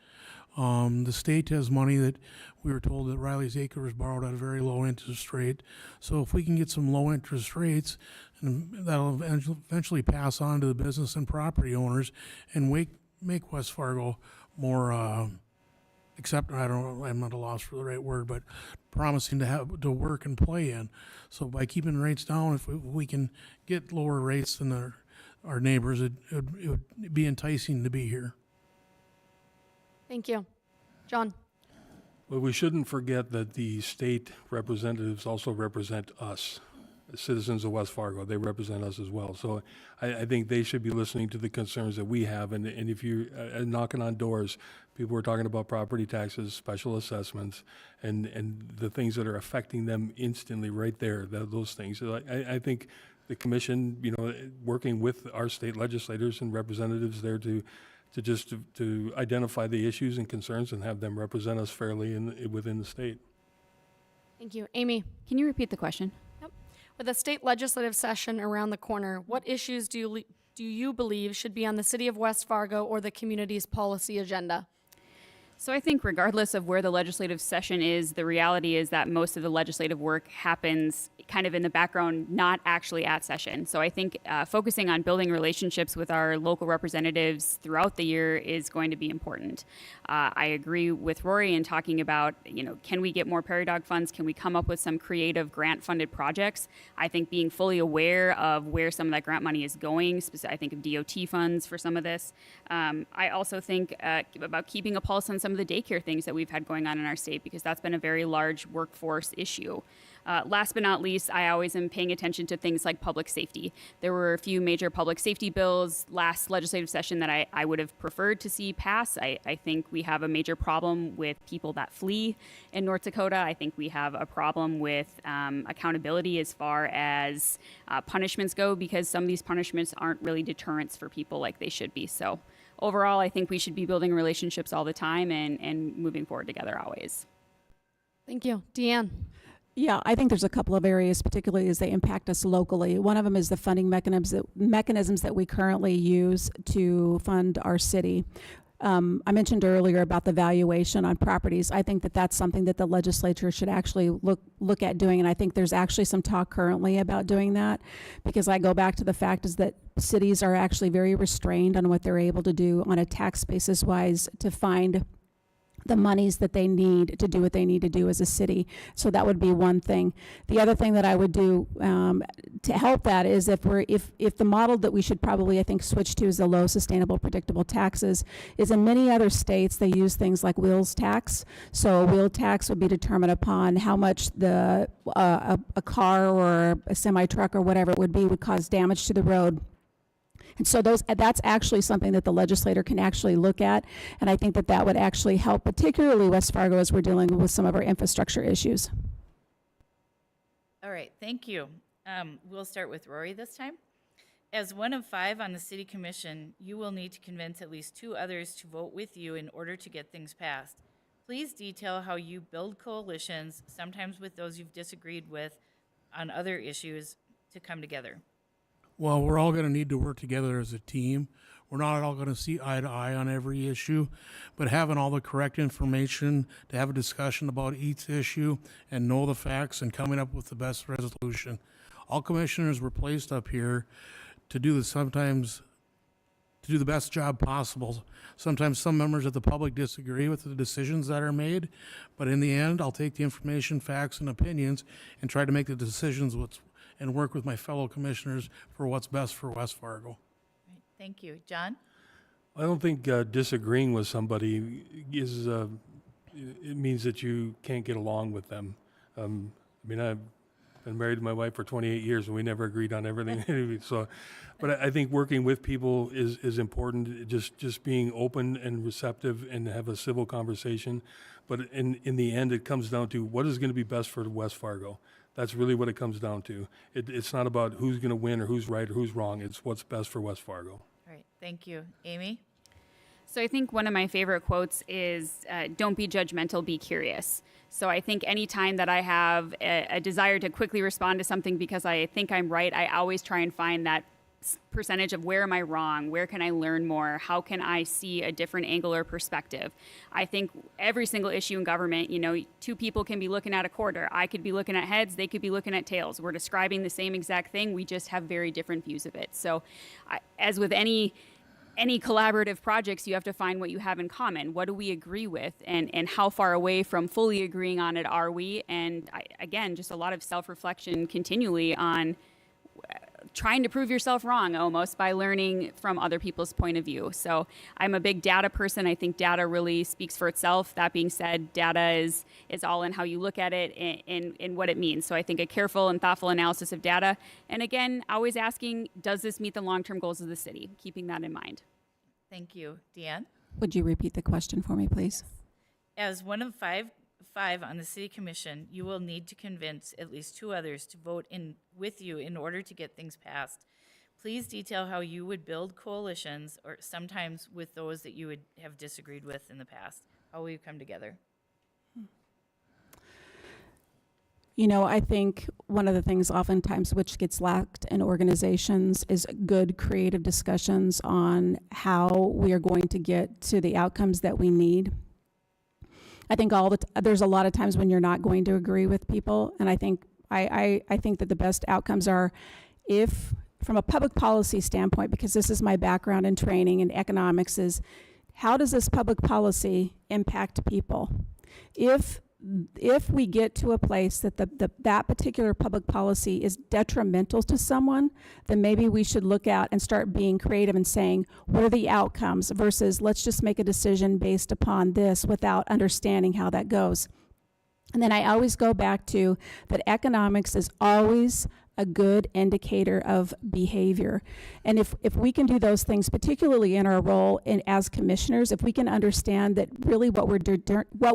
The state has money that we were told that Riley's Acres borrowed at a very low interest rate. So if we can get some low interest rates, and that'll eventually pass on to the business and property owners and make West Fargo more I'm not a loss for the right word, but promising to work and play in. So by keeping rates down, if we can get lower rates than our neighbors, it would be enticing to be here. Thank you. John? Well, we shouldn't forget that the state representatives also represent us, the citizens of West Fargo. They represent us as well. So I think they should be listening to the concerns that we have. And if you're knocking on doors, people are talking about property taxes, special assessments, and the things that are affecting them instantly right there, those things. So I think the commission, working with our state legislators and representatives there to identify the issues and concerns and have them represent us fairly within the state. Thank you. Amy? Can you repeat the question? With a state legislative session around the corner, what issues do you believe should be on the city of West Fargo or the community's policy agenda? So I think regardless of where the legislative session is, the reality is that most of the legislative work happens kind of in the background, not actually at session. So I think focusing on building relationships with our local representatives throughout the year is going to be important. I agree with Rory in talking about, can we get more prairie dog funds? Can we come up with some creative grant-funded projects? I think being fully aware of where some of that grant money is going, I think of DOT funds for some of this. I also think about keeping a pulse on some of the daycare things that we've had going on in our state, because that's been a very large workforce issue. Last but not least, I always am paying attention to things like public safety. There were a few major public safety bills last legislative session that I would have preferred to see pass. I think we have a major problem with people that flee in North Dakota. I think we have a problem with accountability as far as punishments go, because some of these punishments aren't really deterrents for people like they should be. So overall, I think we should be building relationships all the time and moving forward together always. Thank you. Deanne? Yeah, I think there's a couple of areas, particularly as they impact us locally. One of them is the funding mechanisms that we currently use to fund our city. I mentioned earlier about the valuation on properties. I think that that's something that the legislature should actually look at doing, and I think there's actually some talk currently about doing that, because I go back to the fact is that cities are actually very restrained on what they're able to do on a tax basis wise to find the monies that they need to do what they need to do as a city. So that would be one thing. The other thing that I would do to help that is if the model that we should probably, I think, switch to is the low sustainable predictable taxes, is in many other states they use things like wheels tax. So a wheel tax would be determined upon how much a car or a semi truck or whatever it would cause damage to the road. And so that's actually something that the legislator can actually look at, and I think that that would actually help, particularly West Fargo, as we're dealing with some of our infrastructure issues. All right, thank you. We'll start with Rory this time. As one of 5 on the city commission, you will need to convince at least 2 others to vote with you in order to get things passed. Please detail how you build coalitions, sometimes with those you've disagreed with on other issues, to come together. Well, we're all going to need to work together as a team. We're not all going to see eye to eye on every issue, but having all the correct information to have a discussion about each issue and know the facts and coming up with the best resolution. All commissioners were placed up here to do the best job possible. Sometimes some members of the public disagree with the decisions that are made, but in the end, I'll take the information, facts, and opinions and try to make the decisions and work with my fellow commissioners for what's best for West Fargo. Right, thank you. John? I don't think disagreeing with somebody is, it means that you can't get along with them. I mean, I've been married to my wife for 28 years and we never agreed on everything. So, but I think working with people is important, just being open and receptive and have a civil conversation. But in the end, it comes down to what is going to be best for West Fargo. That's really what it comes down to. It's not about who's going to win or who's right or who's wrong. It's what's best for West Fargo. All right, thank you. Amy? So I think one of my favorite quotes is, don't be judgmental, be curious. So I think anytime that I have a desire to quickly respond to something because I think I'm right, I always try and find that percentage of where am I wrong? Where can I learn more? How can I see a different angle or perspective? I think every single issue in government, 2 people can be looking at a quarter. I could be looking at heads. They could be looking at tails. We're describing the same exact thing. We just have very different views of it. So as with any collaborative projects, you have to find what you have in common. What do we agree with, and how far away from fully agreeing on it are we? And again, just a lot of self-reflection continually on trying to prove yourself wrong almost by learning from other people's point of view. So I'm a big data person. I think data really speaks for itself. That being said, data is all in how you look at it and what it means. So I think a careful and thoughtful analysis of data. And again, always asking, does this meet the long-term goals of the city? Keeping that in mind. Thank you. Deanne? Would you repeat the question for me, please? As one of 5 on the city commission, you will need to convince at least 2 others to vote with you in order to get things passed. Please detail how you would build coalitions, or sometimes with those that you would have disagreed with in the past. How will you come together? I think one of the things oftentimes which gets lacked in organizations is good creative discussions on how we are going to get to the outcomes that we need. I think there's a lot of times when you're not going to agree with people, and I think that the best outcomes are if, from a public policy standpoint, because this is my background in training in economics, is how does this public policy impact people? If we get to a place that that particular public policy is detrimental to someone, then maybe we should look out and start being creative and saying, what are the outcomes versus let's just make a decision based upon this without understanding how that goes. And then I always go back to that economics is always a good indicator of behavior. And if we can do those things, particularly in our role as commissioners, if we can understand that really what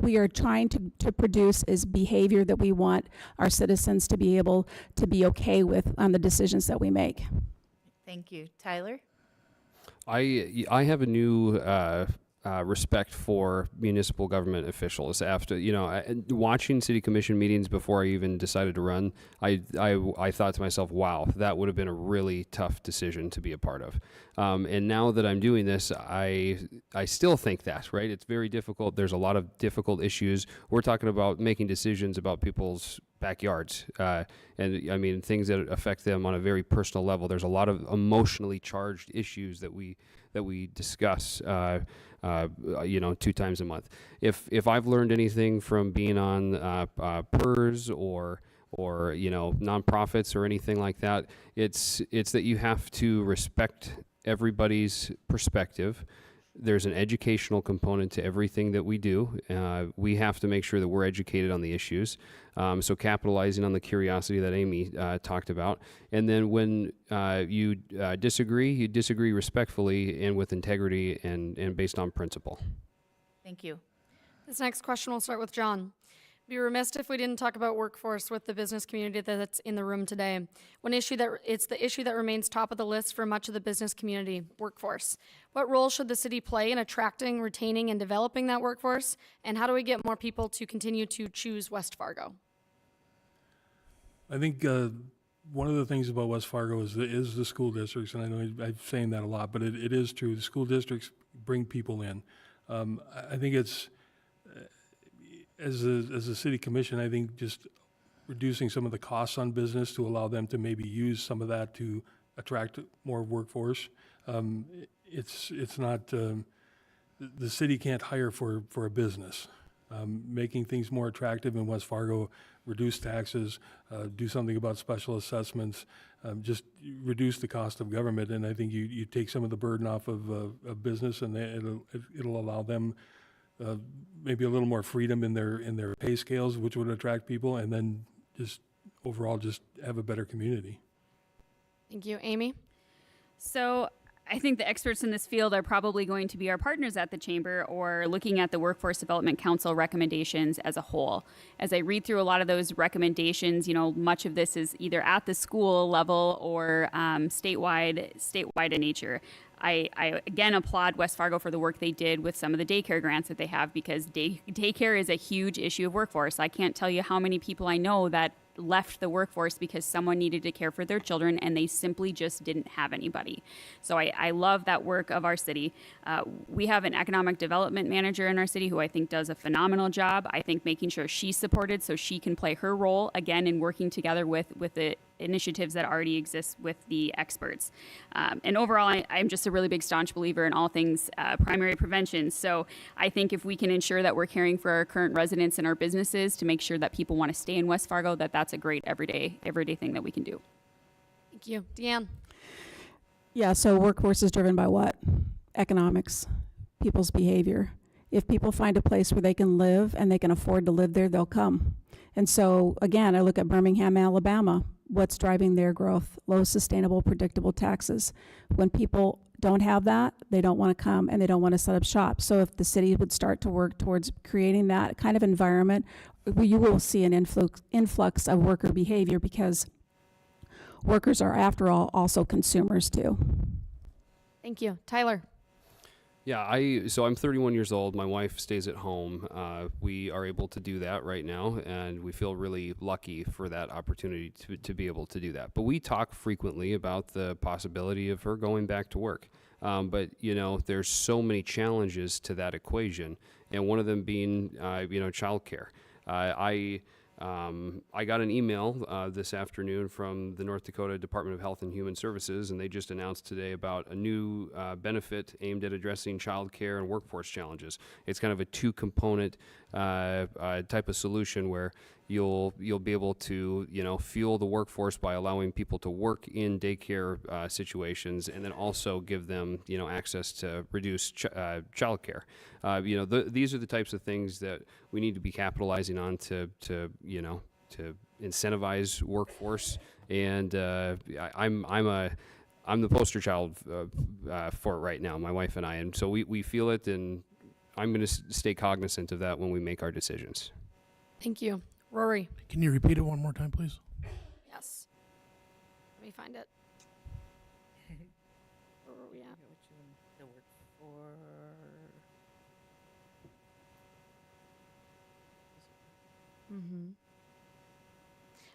we are trying to produce is behavior that we want our citizens to be able to be okay with on the decisions that we make. Thank you. Tyler? I have a new respect for municipal government officials. After watching city commission meetings before I even decided to run, I thought to myself, wow, that would have been a really tough decision to be a part of. And now that I'm doing this, I still think that, right? It's very difficult. There's a lot of difficult issues. We're talking about making decisions about people's backyards, and I mean things that affect them on a very personal level. There's a lot of emotionally charged issues that we discuss, 2 times a month. If I've learned anything from being on PERS or nonprofits or anything like that, it's that you have to respect everybody's perspective. There's an educational component to everything that we do. We have to make sure that we're educated on the issues. So capitalizing on the curiosity that Amy talked about. And then when you disagree respectfully and with integrity and based on principle. Thank you. This next question will start with John. Be remiss if we didn't talk about workforce with the business community that's in the room today. It's the issue that remains top of the list for much of the business community, workforce. What role should the city play in attracting, retaining, and developing that workforce? And how do we get more people to continue to choose West Fargo? I think one of the things about West Fargo is the school districts, and I know I'm saying that a lot, but it is true. The school districts bring people in. I think it's, as a city commission, I think just reducing some of the costs on business to allow them to maybe use some of that to attract more workforce. It's not, the city can't hire for a business. Making things more attractive in West Fargo, reduce taxes, do something about special assessments, just reduce the cost of government, and I think you take some of the burden off of business, and it'll allow them maybe a little more freedom in their pay scales, which would attract people, and then just overall just have a better community. Thank you. Amy? So I think the experts in this field are probably going to be our partners at the Chamber or looking at the Workforce Development Council recommendations as a whole. As I read through a lot of those recommendations, much of this is either at the school level or statewide in nature. I again applaud West Fargo for the work they did with some of the daycare grants that they have, because daycare is a huge issue of workforce. I can't tell you how many people I know that left the workforce because someone needed to care for their children and they simply just didn't have anybody. So I love that work of our city. We have an economic development manager in our city who I think does a phenomenal job. I think making sure she's supported so she can play her role again in working together with the initiatives that already exist with the experts. And overall, I'm just a really big staunch believer in all things primary prevention. So I think if we can ensure that we're caring for our current residents and our businesses to make sure that people want to stay in West Fargo, that's a great everyday thing that we can do. Thank you. Deanne? Yeah, so workforce is driven by what? Economics, people's behavior. If people find a place where they can live and they can afford to live there, they'll come. And so, again, I look at Birmingham, Alabama. What's driving their growth? Low, sustainable, predictable taxes. When people don't have that, they don't want to come and they don't want to set up shop. So if the city would start to work towards creating that kind of environment, you will see an influx of worker behavior, because workers are, after all, also consumers too. Thank you. Tyler? Yeah, so I'm 31 years old. My wife stays at home. We are able to do that right now, and we feel really lucky for that opportunity to be able to do that. But we talk frequently about the possibility of her going back to work. But, there's so many challenges to that equation, and one of them being, childcare. I got an email this afternoon from the North Dakota Department of Health and Human Services, and they just announced today about a new benefit aimed at addressing child care and workforce challenges. It's kind of a two-component type of solution where you'll be able to fuel the workforce by allowing people to work in daycare situations, and then also give them access to reduced child care. These are the types of things that we need to be capitalizing on to incentivize workforce. And I'm the poster child for it right now, my wife and I, and so we feel it, and I'm going to stay cognizant of that when we make our decisions. Thank you. Rory? Can you repeat it one more time, please? Yes. Let me find it. Where were we at?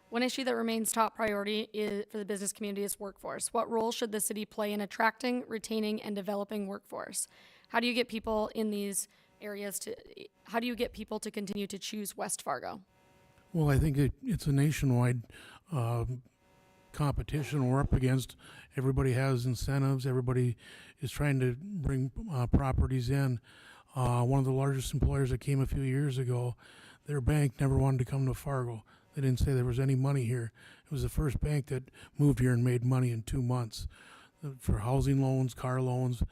One issue that remains top priority for the business community is workforce. What role should the city play in attracting, retaining, and developing workforce? How do you get people in these areas how do you get people to continue to choose West Fargo? Well, I think it's a nationwide competition we're up against. Everybody has incentives. Everybody is trying to bring properties in. One of the largest employers that came a few years ago, their bank never wanted to come to Fargo. They didn't say there was any money here. It was the first bank that moved here and made money in 2 months for housing loans, car loans,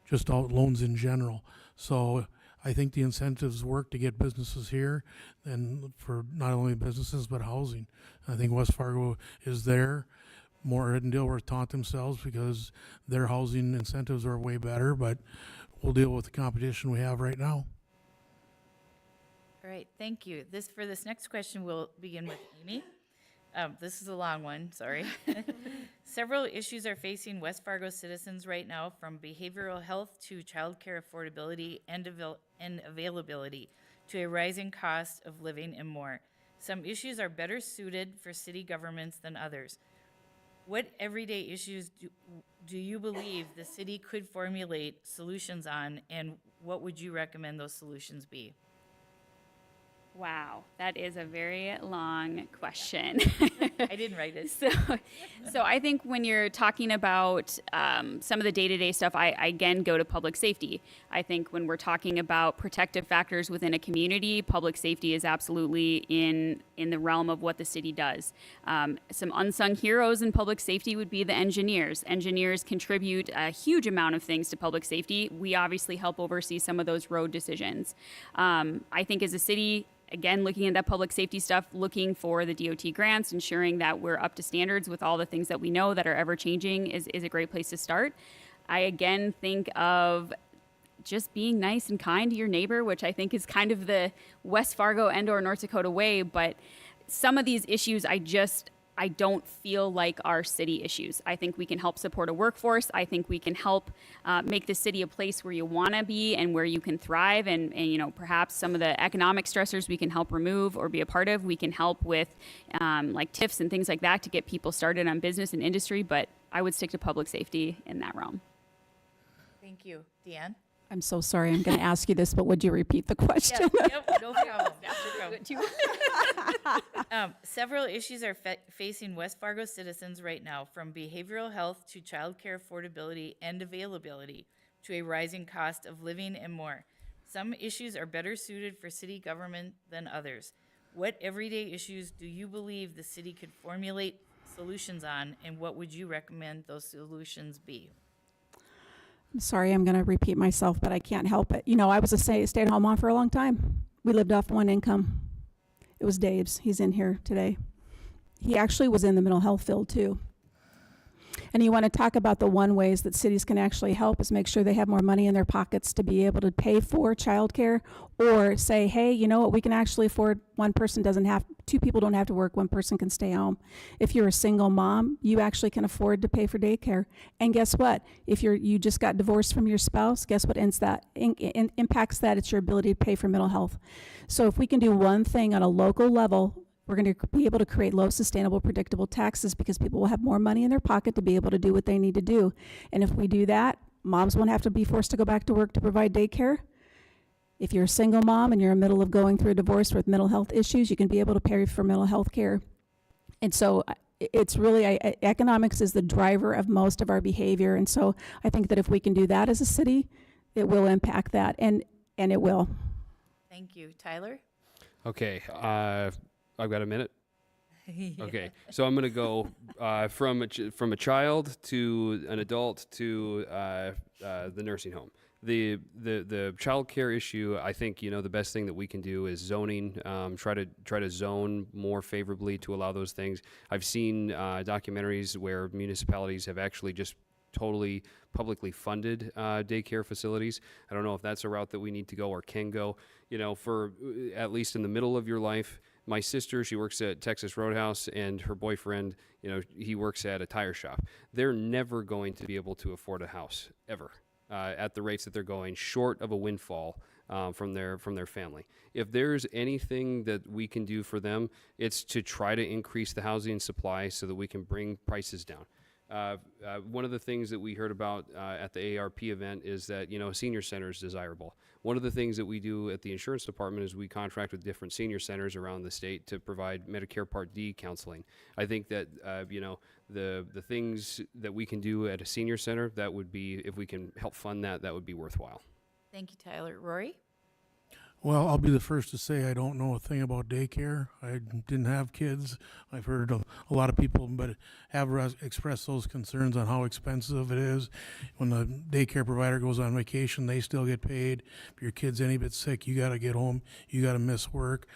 just all loans in general. So I think the incentives work to get businesses here, and for not only businesses but housing. I think West Fargo is there. Moorhead and Dilworth taught themselves because their housing incentives are way better, but we'll deal with the competition we have right now. All right, thank you. For this next question, we'll begin with Amy. This is a long one, sorry. Several issues are facing West Fargo citizens right now, from behavioral health to childcare affordability and availability to a rising cost of living and more. Some issues are better suited for city governments than others. What everyday issues do you believe the city could formulate solutions on, and what would you recommend those solutions be? Wow, that is a very long question. I didn't write it. So I think when you're talking about some of the day-to-day stuff, I again go to public safety. I think when we're talking about protective factors within a community, public safety is absolutely in the realm of what the city does. Some unsung heroes in public safety would be the engineers. Engineers contribute a huge amount of things to public safety. We obviously help oversee some of those road decisions. I think as a city, again, looking at that public safety stuff, looking for the DOT grants, ensuring that we're up to standards with all the things that we know that are ever changing is a great place to start. I again think of just being nice and kind to your neighbor, which I think is kind of the West Fargo and or North Dakota way, but some of these issues I don't feel like are city issues. I think we can help support a workforce. I think we can help make the city a place where you want to be and where you can thrive. And you know, perhaps some of the economic stressors we can help remove or be a part of. We can help with like TIFs and things like that to get people started on business and industry. But I would stick to public safety in that realm. Thank you. Deanne? I'm so sorry, I'm going to ask you this, but would you repeat the question? Yep, no problem. Several issues are facing West Fargo citizens right now, from behavioral health to childcare affordability and availability to a rising cost of living and more. Some issues are better suited for city government than others. What everyday issues do you believe the city could formulate solutions on, and what would you recommend those solutions be? I'm sorry, I'm going to repeat myself, but I can't help it. You know, I was a stay-at-home mom for a long time. We lived off one income. It was Dave's. He's in here today. He actually was in the mental health field too. And you want to talk about the one ways that cities can actually help is make sure they have more money in their pockets to be able to pay for childcare, or say, hey, you know what, we can actually afford, two people don't have to work, one person can stay home. If you're a single mom, you actually can afford to pay for daycare. And guess what? If you just got divorced from your spouse, guess what impacts that? It's your ability to pay for mental health. So if we can do one thing on a local level, we're going to be able to create low, sustainable, predictable taxes, because people will have more money in their pocket to be able to do what they need to do. And if we do that, moms won't have to be forced to go back to work to provide daycare. If you're a single mom and you're in the middle of going through a divorce with mental health issues, you can be able to pay for mental health care. And so it's really, economics is the driver of most of our behavior. And so I think that if we can do that as a city, it will impact that, and it will. Thank you. Tyler? Okay, I've got a minute. Okay, so I'm going to go from a child to an adult to the nursing home. The child care issue, I think, you know, the best thing that we can do is zoning. Try to zone more favorably to allow those things. I've seen documentaries where municipalities have actually just totally publicly funded daycare facilities. I don't know if that's a route that we need to go or can go. You know, for at least in the middle of your life. My sister, she works at Texas Roadhouse, and her boyfriend, you know, he works at a tire shop. They're never going to be able to afford a house, ever, at the rates that they're going, short of a windfall. from their family. If there's anything that we can do for them, it's to try to increase the housing supply so that we can bring prices down. One of the things that we heard about at the AARP event is that, you know, a senior center is desirable. One of the things that we do at the insurance department is we contract with different senior centers around the state to provide Medicare Part D counseling. I think that, you know, the things that we can do at a senior center, that would be, if we can help fund that, that would be worthwhile. Thank you, Tyler. Rory? Well, I'll be the first to say I don't know a thing about daycare. I didn't have kids. I've heard a lot of people but have expressed those concerns on how expensive it is. When the daycare provider goes on vacation, they still get paid. If your kid's any bit sick, you got to get home. You got to miss work.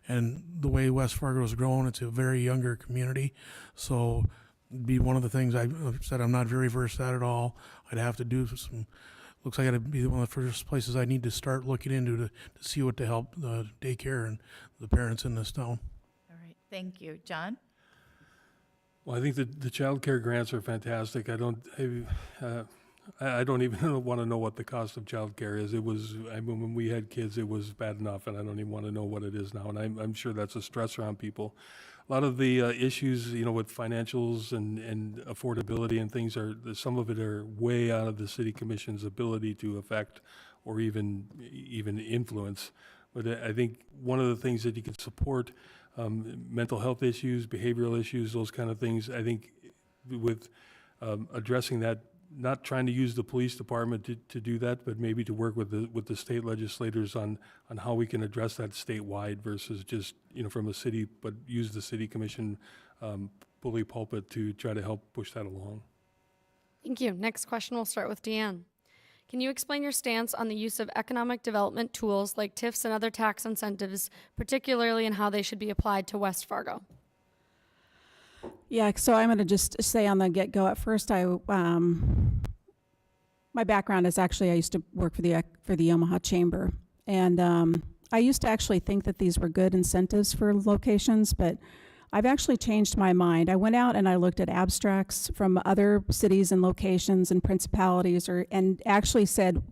And the way West Fargo is growing, it's a very younger community. So it'd be one of the things I've said I'm not very versed at all. I'd have to do some. Looks like it'd be one of the first places I need to start looking into to see what to help the daycare and the parents in this town. All right, thank you. John? Well, I think the child care grants are fantastic. I don't even want to know what the cost of child care is. When we had kids, it was bad enough, and I don't even want to know what it is now. And I'm sure that's a stressor on people. A lot of the issues, you know, with financials and affordability and things some of it are way out of the city commission's ability to affect or even influence. But I think one of the things that you can support, mental health issues, behavioral issues, those kind of things, I think with addressing that, not trying to use the police department to do that, but maybe to work with the state legislators on how we can address that statewide versus just, you know, from a city, but use the city commission bully pulpit to try to help push that along. Thank you. Next question, we'll start with Deanne. Can you explain your stance on the use of economic development tools like TIFs and other tax incentives, particularly in how they should be applied to West Fargo? Yeah, so I'm going to just say on the get-go, at first, my background is actually I used to work for the Omaha Chamber, and I used to actually think that these were good incentives for locations, but I've actually changed my mind. I went out and I looked at abstracts from other cities and locations and principalities, and actually said,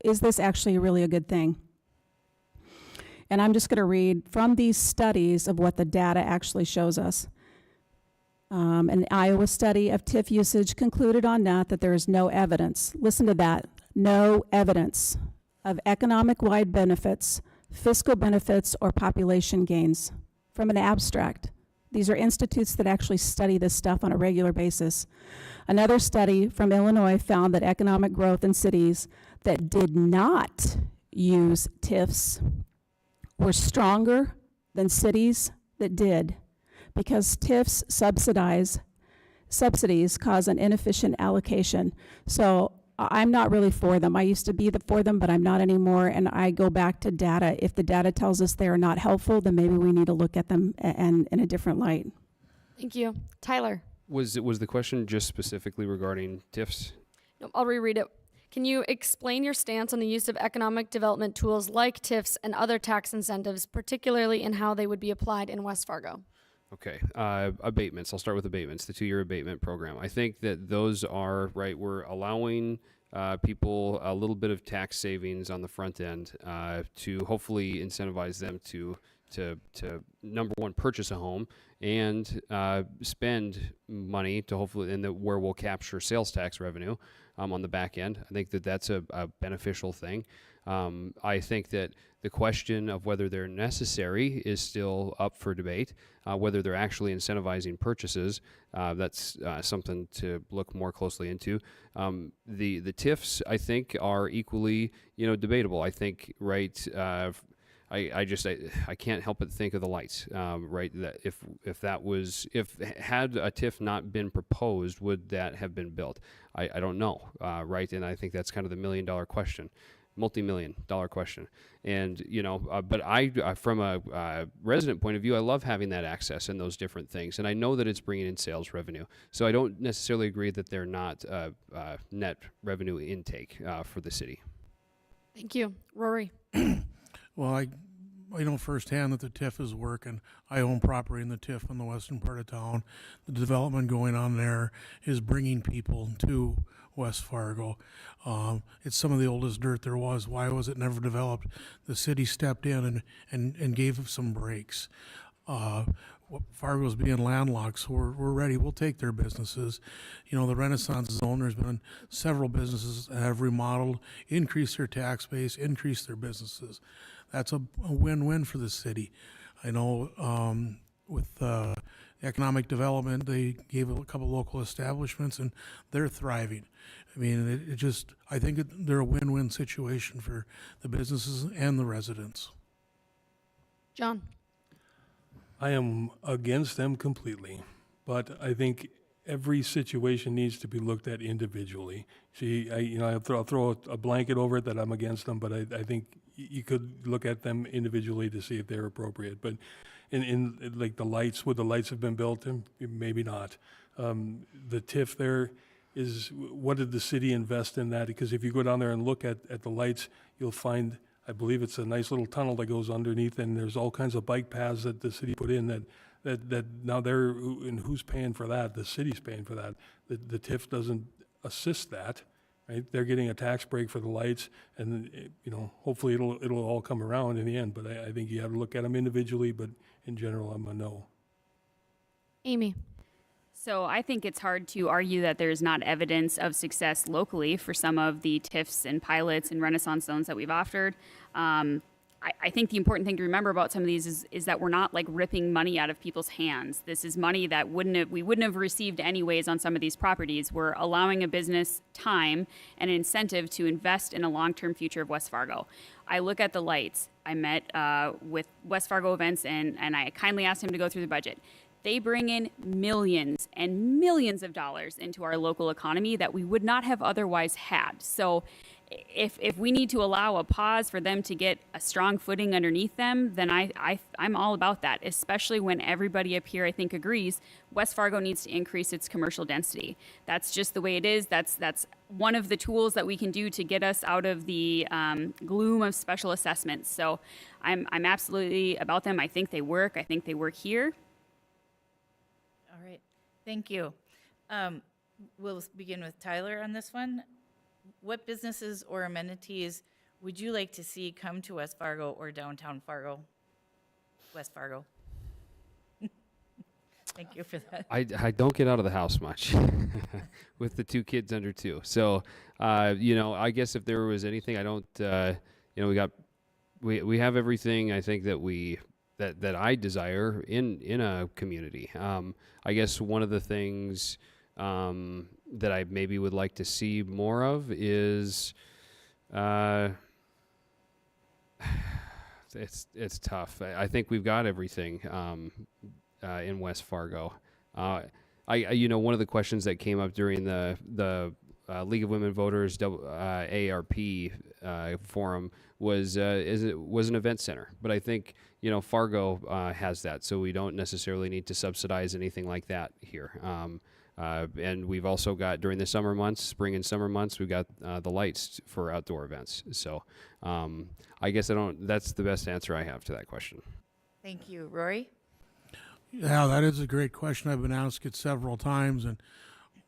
is this actually really a good thing? And I'm just going to read from these studies of what the data actually shows us. An Iowa study of TIF usage concluded on that there is no evidence, listen to that, no evidence of economic-wide benefits, fiscal benefits, or population gains from an abstract. These are institutes that actually study this stuff on a regular basis. Another study from Illinois found that economic growth in cities that did not use TIFs were stronger than cities that did, because TIFs subsidies cause an inefficient allocation. So I'm not really for them. I used to be for them, but I'm not anymore, and I go back to data. If the data tells us they are not helpful, then maybe we need to look at them and in a different light. Thank you. Tyler? Was the question just specifically regarding TIFs? No, I'll reread it. Can you explain your stance on the use of economic development tools like TIFs and other tax incentives, particularly in how they would be applied in West Fargo? Okay, abatements. I'll start with abatements, the 2-year abatement program. I think that those are, right, we're allowing people a little bit of tax savings on the front end to hopefully incentivize them to number one, purchase a home, and spend money to hopefully, where we'll capture sales tax revenue on the back end. I think that that's a beneficial thing. I think that the question of whether they're necessary is still up for debate. Whether they're actually incentivizing purchases, that's something to look more closely into. The TIFs, I think, are equally, debatable. I think, right. I can't help but think of the lights, right? That if had a TIF not been proposed, would that have been built? I don't know, right? And I think that's kind of the $1 million question. Multi-million-dollar question. And, but I from a resident point of view, I love having that access and those different things. And I know that it's bringing in sales revenue. So I don't necessarily agree that they're not net revenue intake for the city. Thank you. Rory? Well, I know firsthand that the TIF is working. I own property in the TIF in the western part of town. The development going on there is bringing people to West Fargo. It's some of the oldest dirt there was. Why was it never developed? The city stepped in and gave some breaks. Fargo's being landlocked, so we're ready. We'll take their businesses. You know, the Renaissance zone, there's been several businesses that have remodeled, increased their tax base, increased their businesses. That's a win-win for the city. I know with economic development, they gave a couple local establishments, and they're thriving. I mean, I think they're a win-win situation for the businesses and the residents. John? I am against them completely, but I think every situation needs to be looked at individually. See, I'll throw a blanket over it that I'm against them, but I think you could look at them individually to see if they're appropriate. But in like the lights, would the lights have been built? Maybe not. The TIF there is, what did the city invest in that? Because if you go down there and look at the lights, you'll find, I believe it's a nice little tunnel that goes underneath, and there's all kinds of bike paths that the city put in that now and who's paying for that? The city's paying for that. The TIF doesn't assist that, right? They're getting a tax break for the lights, and hopefully it'll all come around in the end. But I think you have to look at them individually. But in general, I'm a no. Amy? So I think it's hard to argue that there's not evidence of success locally for some of the TIFs and pilots and Renaissance zones that we've offered. I think the important thing to remember about some of these is that we're not like ripping money out of people's hands. This is money that we wouldn't have received anyways on some of these properties. We're allowing a business time and an incentive to invest in a long-term future of West Fargo. I look at the lights. I met with West Fargo Events and I kindly asked him to go through the budget. They bring in millions and millions of dollars into our local economy that we would not have otherwise had. So if we need to allow a pause for them to get a strong footing underneath them, then I'm all about that, especially when everybody up here, I think, agrees West Fargo needs to increase its commercial density. That's just the way it is. That's one of the tools that we can do to get us out of the gloom of special assessments. So I'm absolutely about them. I think they work. I think they work here. All right, thank you. We'll begin with Tyler on this one. What businesses or amenities would you like to see come to West Fargo or downtown Fargo? West Fargo. Thank you for that. I don't get out of the house much with the two kids under 2. So, I guess if there was anything, I don't, we have everything I think that I desire in a community. I guess one of the things that I maybe would like to see more of is it's tough. I think we've got everything in West Fargo. One of the questions that came up during the League of Women Voters ARP forum was an event center, but I think Fargo has that, so we don't necessarily need to subsidize anything like that here. And we've also got, during the summer months, spring and summer months, we've got the lights for outdoor events. So I guess that's the best answer I have to that question. Thank you. Rory? Yeah, that is a great question. I've been asked it several times, and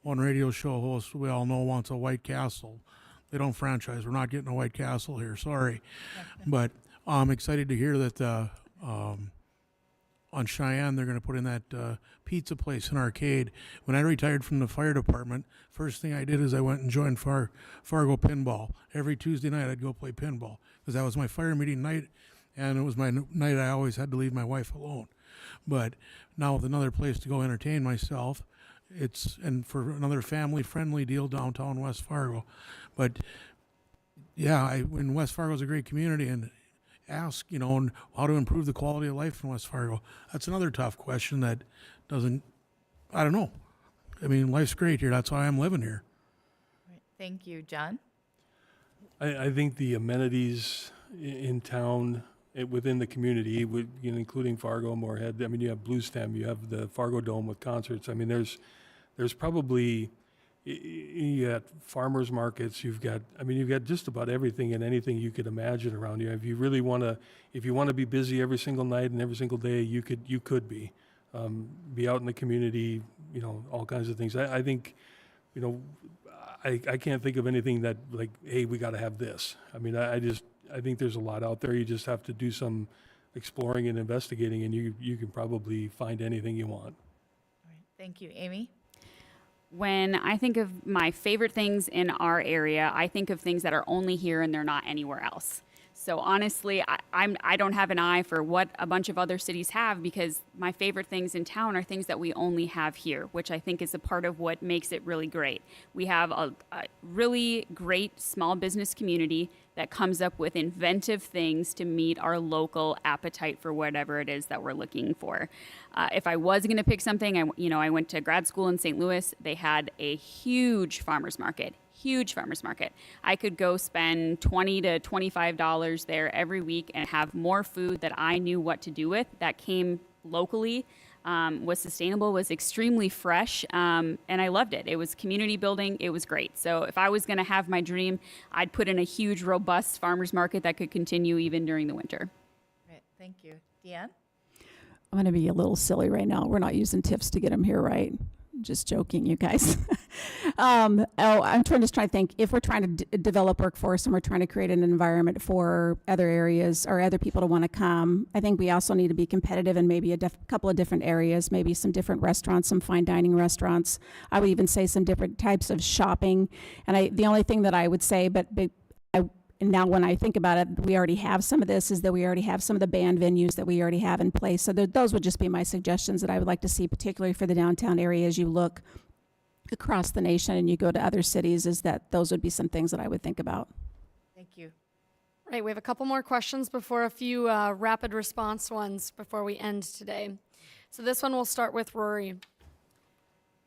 one radio show host we all know wants a White Castle. They don't franchise. We're not getting a White Castle here. Sorry. But I'm excited to hear that on Cheyenne, they're going to put in that pizza place and arcade. When I retired from the fire department, first thing I did is I went and joined Fargo Pinball. Every Tuesday night, I'd go play pinball because that was my fire meeting night, and it was my night I always had to leave my wife alone. But now with another place to go entertain myself, and for another family-friendly deal downtown West Fargo. But yeah, West Fargo's a great community, and ask, how to improve the quality of life in West Fargo. That's another tough question that I don't know. I mean, life's great here. That's why I'm living here. Right. Thank you. John? I think the amenities in town, within the community, including Fargo, Moorhead, I mean, you have Blue Stem, you have the Fargo Dome with concerts. I mean, there's probably, you got farmers markets, you've got just about everything and anything you could imagine around you. If you really want to be busy every single night and every single day, you could be out in the community, all kinds of things. I think, I can't think of anything that like, hey, we got to have this. I mean, I think there's a lot out there. You just have to do some exploring and investigating, and you can probably find anything you want. All right, thank you. Amy? When I think of my favorite things in our area, I think of things that are only here and they're not anywhere else. So honestly, I don't have an eye for what a bunch of other cities have, because my favorite things in town are things that we only have here, which I think is a part of what makes it really great. We have a really great small business community that comes up with inventive things to meet our local appetite for whatever it is that we're looking for. If I was going to pick something, I went to grad school in St. Louis. They had a huge farmers market. I could go spend $20 to $25 there every week and have more food that I knew what to do with, that came locally, was sustainable, was extremely fresh, and I loved it. It was community building. It was great. So if I was going to have my dream, I'd put in a huge, robust farmers market that could continue even during the winter. Right, thank you. Deanne? I'm going to be a little silly right now. We're not using tips to get them here, right? Just joking, you guys. I'm trying to think, if we're trying to develop workforce and we're trying to create an environment for other areas or other people to want to come, I think we also need to be competitive in maybe a couple of different areas, maybe some different restaurants, some fine dining restaurants. I would even say some different types of shopping. And the only thing that I would say, and now when I think about it, we already have some of this, is that we already have some of the band venues that we already have in place. So those would just be my suggestions that I would like to see, particularly for the downtown area as you look across the nation and you go to other cities, is that those would be some things that I would think about. Thank you. Right, we have a couple more questions before a few rapid response ones before we end today. So this one we'll start with Rory.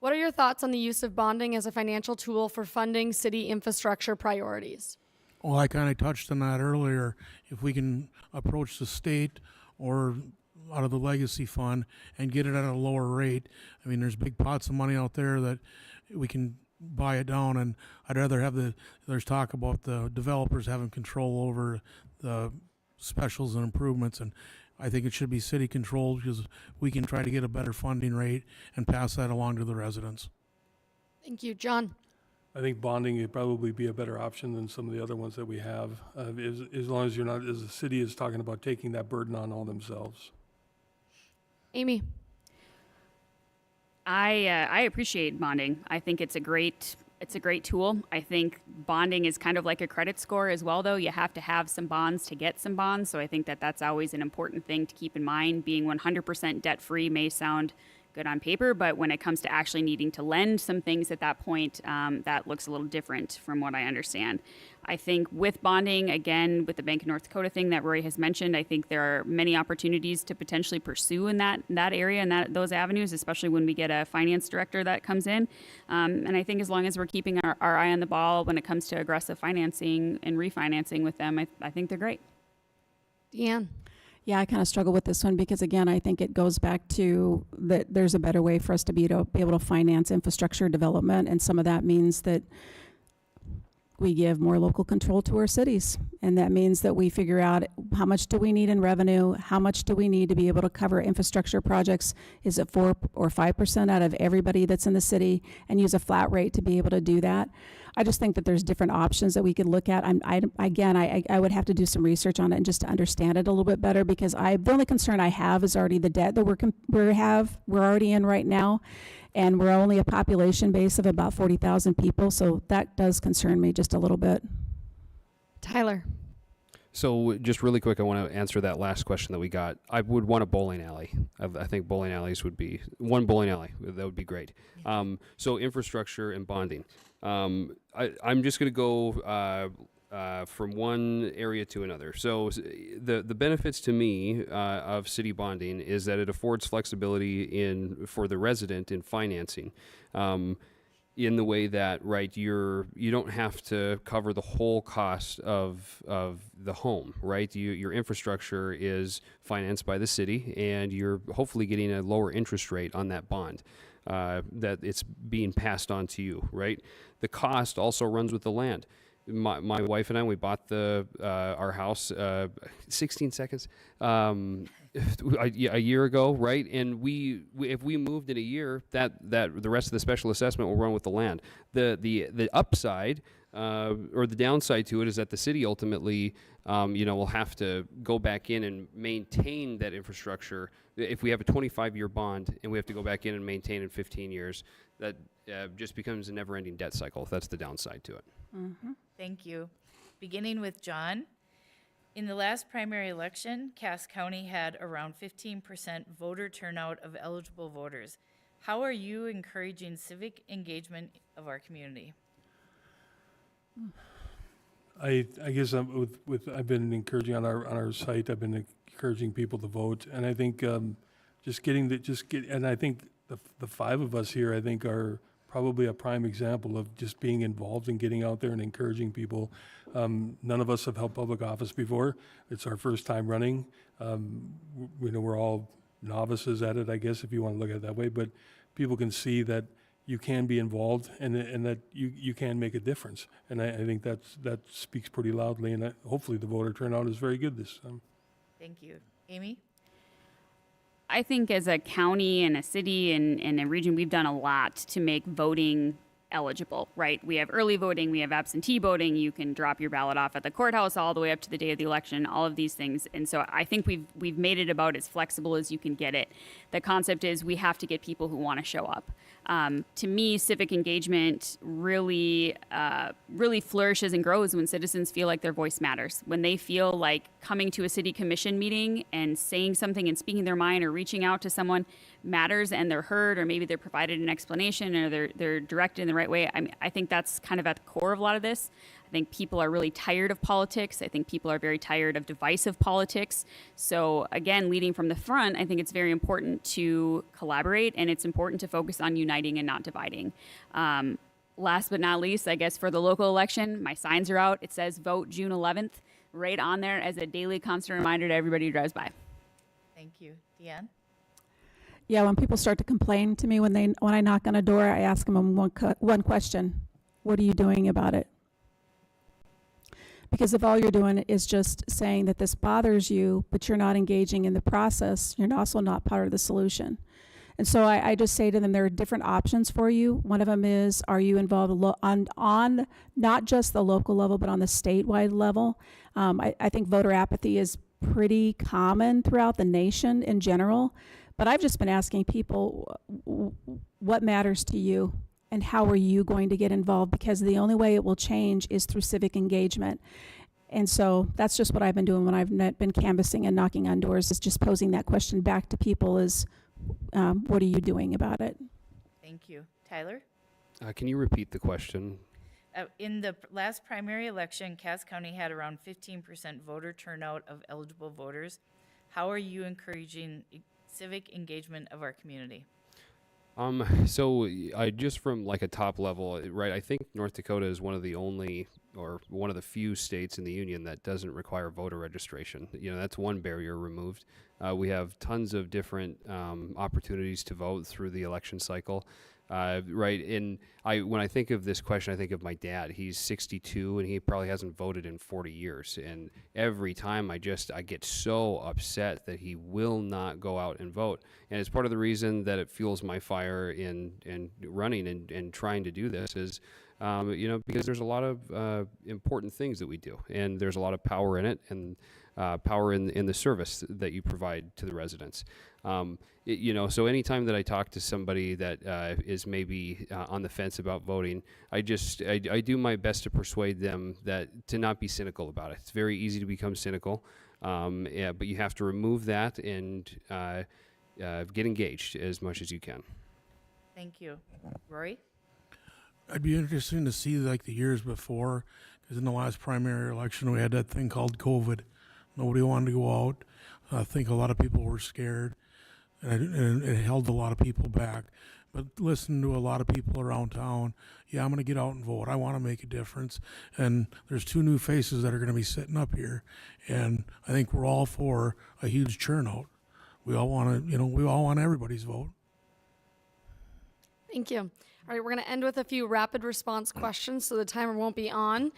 What are your thoughts on the use of bonding as a financial tool for funding city infrastructure priorities? Well, I kind of touched on that earlier. If we can approach the state or out of the legacy fund and get it at a lower rate, I mean, there's big pots of money out there that we can buy it down, and I'd rather have there's talk about the developers having control over the specials and improvements, and I think it should be city controlled, because we can try to get a better funding rate and pass that along to the residents. Thank you. John? I think bonding would probably be a better option than some of the other ones that we have, as long as you're not, as the city is talking about taking that burden on all themselves. Amy? I appreciate bonding. I think it's a great tool. I think bonding is kind of like a credit score as well, though. You have to have some bonds to get some bonds. So I think that's always an important thing to keep in mind. Being 100% debt free may sound good on paper, but when it comes to actually needing to lend some things at that point, that looks a little different from what I understand. I think with bonding, again, with the Bank of North Dakota thing that Rory has mentioned, I think there are many opportunities to potentially pursue in that area and those avenues, especially when we get a finance director that comes in. And I think as long as we're keeping our eye on the ball when it comes to aggressive financing and refinancing with them, I think they're great. Deanne? Yeah, I kind of struggle with this one because, again, I think it goes back to that there's a better way for us to be able to finance infrastructure development, and some of that means that we give more local control to our cities. And that means that we figure out how much do we need in revenue, how much do we need to be able to cover infrastructure projects. Is it 4 or 5% out of everybody that's in the city, and use a flat rate to be able to do that? I just think that there's different options that we could look at. I would have to do some research on it and just to understand it a little bit better, because the only concern I have is already the debt that we're already in right now. And we're only a population base of about 40,000 people, so that does concern me just a little bit. Tyler? So just really quick, I want to answer that last question that we got. I would want a bowling alley. I think bowling alleys would be one bowling alley. That would be great. So infrastructure and bonding. I'm just going to go from one area to another. So the benefits to me of city bonding is that it affords flexibility for the resident in financing. In the way that, right, you don't have to cover the whole cost of the home, right? Your infrastructure is financed by the city, and you're hopefully getting a lower interest rate on that bond, that it's being passed on to you, right? The cost also runs with the land. my wife and I, we bought our house 16 seconds a year ago, right? And if we moved in a year, that the rest of the special assessment will run with the land. The upside or the downside to it is that the city ultimately, will have to go back in and maintain that infrastructure. If we have a 25-year bond and we have to go back in and maintain in 15 years, that just becomes a never-ending debt cycle. That's the downside to it. Thank you. Beginning with John. In the last primary election, Cass County had around 15% voter turnout of eligible voters. How are you encouraging civic engagement of our community? I guess I've been encouraging on our site. I've been encouraging people to vote, and I think and I think the five of us here, I think, are probably a prime example of just being involved and getting out there and encouraging people. None of us have held public office before. It's our first time running. We're all novices at it, I guess, if you want to look at it that way. But people can see that you can be involved and that you can make a difference. And I think that speaks pretty loudly. And hopefully the voter turnout is very good this time. Thank you. Amy? I think as a county and a city and a region, we've done a lot to make voting eligible, right? We have early voting, we have absentee voting, you can drop your ballot off at the courthouse all the way up to the day of the election, all of these things. And so I think we've made it about as flexible as you can get it. The concept is we have to get people who want to show up. To me, civic engagement really flourishes and grows when citizens feel like their voice matters. When they feel like coming to a city commission meeting and saying something and speaking their mind or reaching out to someone matters and they're heard, or maybe they're provided an explanation or they're directed in the right way. I think that's kind of at the core of a lot of this. I think people are really tired of politics. I think people are very tired of divisive politics. So again, leading from the front, I think it's very important to collaborate, and it's important to focus on uniting and not dividing. Last but not least, I guess for the local election, my signs are out. It says vote June 11th right on there as a daily constant reminder to everybody who drives by. Thank you. Deanne? Yeah, when people start to complain to me when I knock on a door, I ask them one question: what are you doing about it? Because if all you're doing is just saying that this bothers you, but you're not engaging in the process, you're also not part of the solution. And so I just say to them, there are different options for you. One of them is, are you involved on not just the local level, but on the statewide level? I think voter apathy is pretty common throughout the nation in general. But I've just been asking people, what matters to you? And how are you going to get involved? Because the only way it will change is through civic engagement. And so that's just what I've been doing when I've been canvassing and knocking on doors, is just posing that question back to people is, what are you doing about it? Thank you. Tyler? Can you repeat the question? In the last primary election, Cass County had around 15% voter turnout of eligible voters. How are you encouraging civic engagement of our community? So I just from like a top level, right? I think North Dakota is one of the only, or one of the few states in the union that doesn't require voter registration. That's one barrier removed. We have tons of different opportunities to vote through the election cycle. Right. And when I think of this question, I think of my dad. He's 62 and he probably hasn't voted in 40 years. And every time I get so upset that he will not go out and vote. And it's part of the reason that it fuels my fire in running and trying to do this is, because there's a lot of important things that we do, and there's a lot of power in it, and power in the service that you provide to the residents. So anytime that I talk to somebody that is maybe on the fence about voting, I do my best to persuade them to not be cynical about it. It's very easy to become cynical, but you have to remove that and get engaged as much as you can. Thank you. Rory? I'd be interesting to see like the years before, because in the last primary election we had that thing called COVID. Nobody wanted to go out. I think a lot of people were scared, and it held a lot of people back. But listen to a lot of people around town. Yeah, I'm going to get out and vote. I want to make a difference. And there's two new faces that are going to be sitting up here, and I think we're all for a huge turnout. We all want to, we all want everybody's vote. Thank you. All right, we're going to end with a few rapid response questions so the timer won't be on.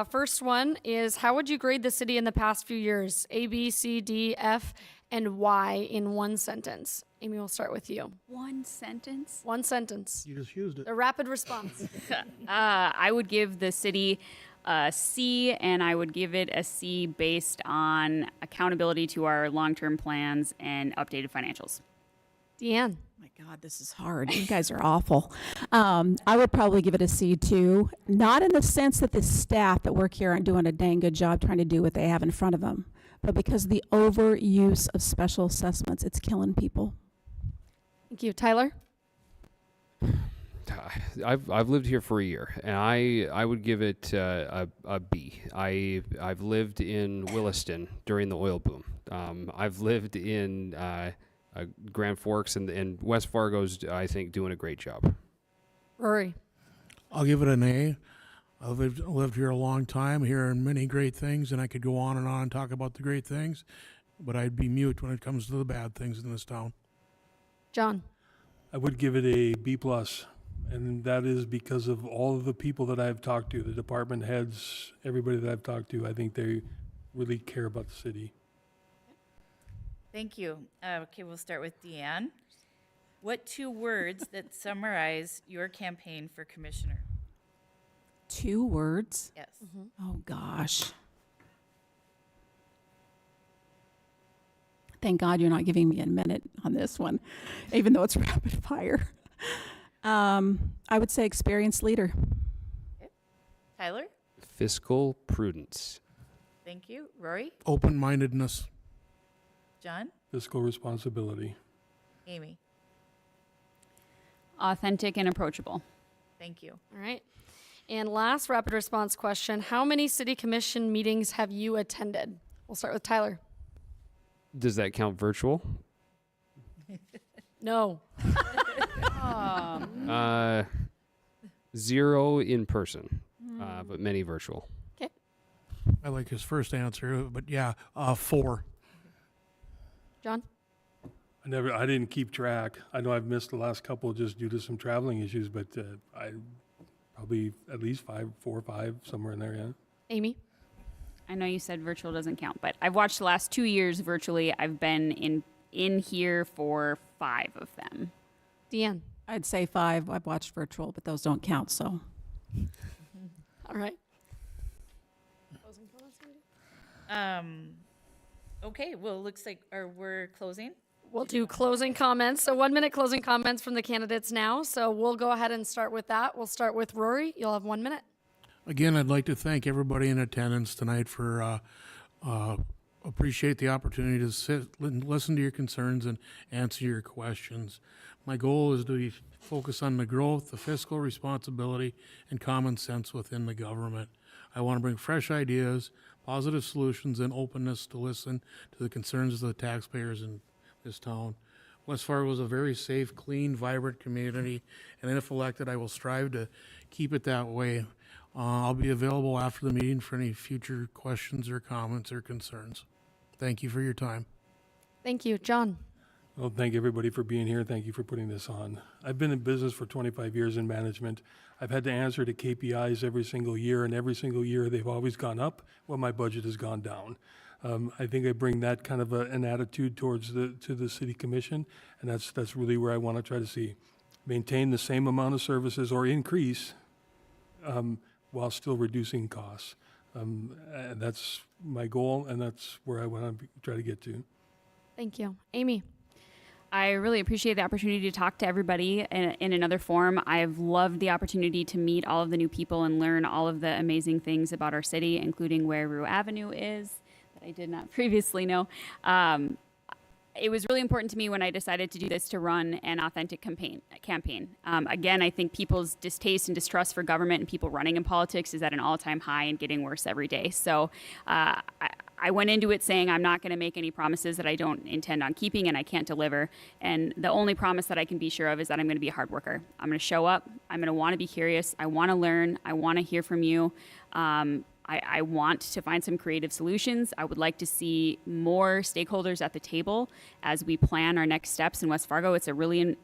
First one is, how would you grade the city in the past few years? A, B, C, D, F, and why in one sentence? Amy, we'll start with you. One sentence. One sentence. You just used it. A rapid response. I would give the city a C, and I would give it a C based on accountability to our long-term plans and updated financials. Deanne. My God, this is hard. You guys are awful. I would probably give it a C too. Not in the sense that the staff that work here aren't doing a dang good job trying to do what they have in front of them, but because of the overuse of special assessments, it's killing people. Thank you. Tyler? I've lived here for a year, and I would give it a B. I've lived in Williston during the oil boom. I've lived in Grand Forks, and West Fargo's, I think, doing a great job. Rory? I'll give it an A. I've lived here a long time, hearing many great things, and I could go on and talk about the great things, but I'd be mute when it comes to the bad things in this town. John? I would give it a B+, and that is because of all of the people that I've talked to, the department heads, everybody that I've talked to. I think they really care about the city. Thank you. Okay, we'll start with Deanne. What 2 words that summarize your campaign for commissioner? 2 words? Yes. Oh, gosh. Thank God you're not giving me a minute on this one, even though it's rapid fire. I would say experienced leader. Okay. Tyler? Fiscal prudence. Thank you. Rory? Open-mindedness. John? Fiscal responsibility. Amy? Authentic and approachable. Thank you. All right. And last rapid response question. How many city commission meetings have you attended? We'll start with Tyler. Does that count virtual? No. 0 in person, but many virtual. Okay. I like his first answer, but yeah, 4. John? I didn't keep track. I know I've missed the last couple just due to some traveling issues, but I probably at least 4 or 5, somewhere in there, yeah. Amy? I know you said virtual doesn't count, but I've watched the last 2 years virtually. I've been in here for 5 of them. Deanne? I'd say 5. I've watched virtual, but those don't count, so. All right. Okay, well, looks like we're closing. We'll do closing comments. So 1 minute closing comments from the candidates now. So we'll go ahead and start with that. We'll start with Rory. You'll have 1 minute. Again, I'd like to thank everybody in attendance tonight for appreciate the opportunity to sit, listen to your concerns and answer your questions. My goal is to focus on the growth, the fiscal responsibility, and common sense within the government. I want to bring fresh ideas, positive solutions, and openness to listen to the concerns of the taxpayers in this town. West Fargo is a very safe, clean, vibrant community, and if elected, I will strive to keep it that way. I'll be available after the meeting for any future questions or comments or concerns. Thank you for your time. Thank you. John? Well, thank everybody for being here. Thank you for putting this on. I've been in business for 25 years in management. I've had to answer to KPIs every single year, and every single year they've always gone up while my budget has gone down. I think I bring that kind of an attitude towards to the city commission, and that's really where I want to try to see. Maintain the same amount of services or increase while still reducing costs. And that's my goal, and that's where I want to try to get to. Thank you. Amy? I really appreciate the opportunity to talk to everybody in another forum. I've loved the opportunity to meet all of the new people and learn all of the amazing things about our city, including where Rue Avenue is, that I did not previously know. It was really important to me when I decided to do this to run an authentic campaign. Again, I think people's distaste and distrust for government and people running in politics is at an all-time high and getting worse every day. So I went into it saying I'm not going to make any promises that I don't intend on keeping and I can't deliver. And the only promise that I can be sure of is that I'm going to be a hard worker. I'm going to show up. I'm going to want to be curious. I want to learn. I want to hear from you. I want to find some creative solutions. I would like to see more stakeholders at the table as we plan our next steps in West Fargo. It's a really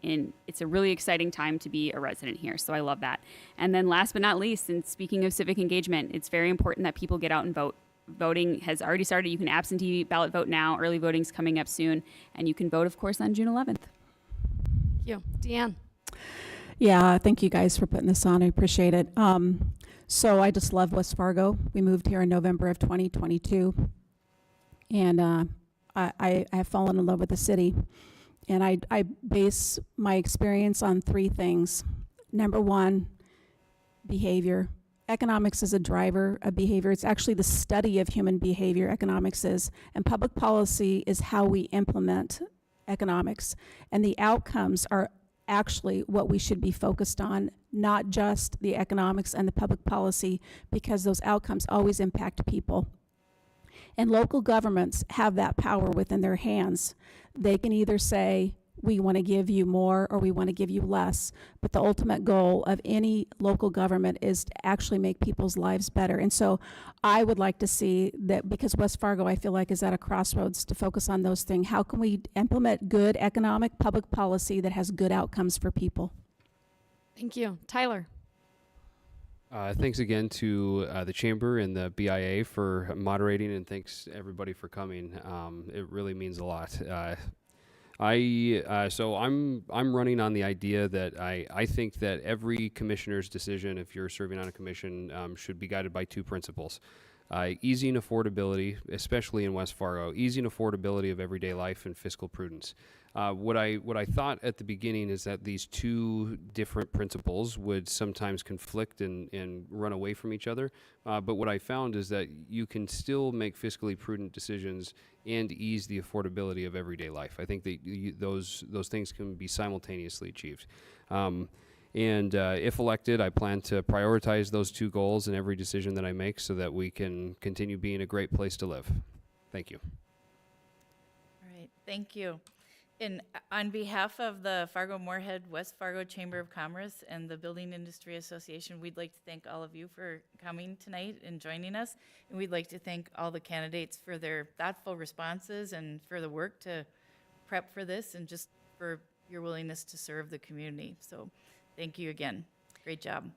it's a really exciting time to be a resident here, so I love that. And then last but not least, and speaking of civic engagement, it's very important that people get out and vote. Voting has already started. You can absentee ballot vote now. Early voting's coming up soon, and you can vote, of course, on June 11th. Thank you. Deanne? Yeah, thank you guys for putting this on. I appreciate it. So I just love West Fargo. We moved here in November of 2022, and I have fallen in love with the city. And I base my experience on three things. Number one, behavior. Economics is a driver of behavior. It's actually the study of human behavior, economics is. And public policy is how we implement economics. And the outcomes are actually what we should be focused on, not just the economics and the public policy, because those outcomes always impact people. And local governments have that power within their hands. They can either say, we want to give you more or we want to give you less, but the ultimate goal of any local government is to actually make people's lives better. And so I would like to see that, because West Fargo, I feel like, is at a crossroads to focus on those things. How can we implement good economic public policy that has good outcomes for people? Thank you. Tyler? Thanks again to the Chamber and the BIA for moderating, and thanks everybody for coming. It really means a lot. So I'm running on the idea that I think that every commissioner's decision, if you're serving on a commission, should be guided by two principles. Easy and affordability, especially in West Fargo, easy and affordability of everyday life, and fiscal prudence. What I thought at the beginning is that these two different principles would sometimes conflict and run away from each other. But what I found is that you can still make fiscally prudent decisions and ease the affordability of everyday life. I think that those things can be simultaneously achieved. And if elected, I plan to prioritize those two goals in every decision that I make so that we can continue being a great place to live. Thank you. All right, thank you. And on behalf of the Fargo-Moorhead West Fargo Chamber of Commerce and the Building Industry Association, we'd like to thank all of you for coming tonight and joining us. And we'd like to thank all the candidates for their thoughtful responses and for the work to prep for this, and just for your willingness to serve the community. So thank you again. Great job.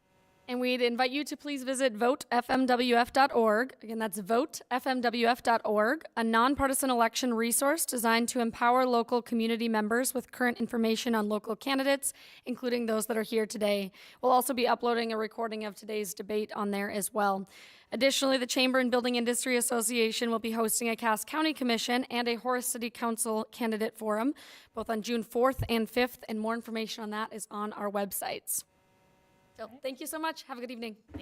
And we'd invite you to please visit votefmwf.org. Again, that's votefmwf.org, a nonpartisan election resource designed to empower local community members with current information on local candidates, including those that are here today. We'll also be uploading a recording of today's debate on there as well. Additionally, the Chamber and Building Industry Association will be hosting a Cass County Commission and a Horace City Council candidate forum, both on June 4th and 5th, and more information on that is on our websites. So thank you so much. Have a good evening. Thank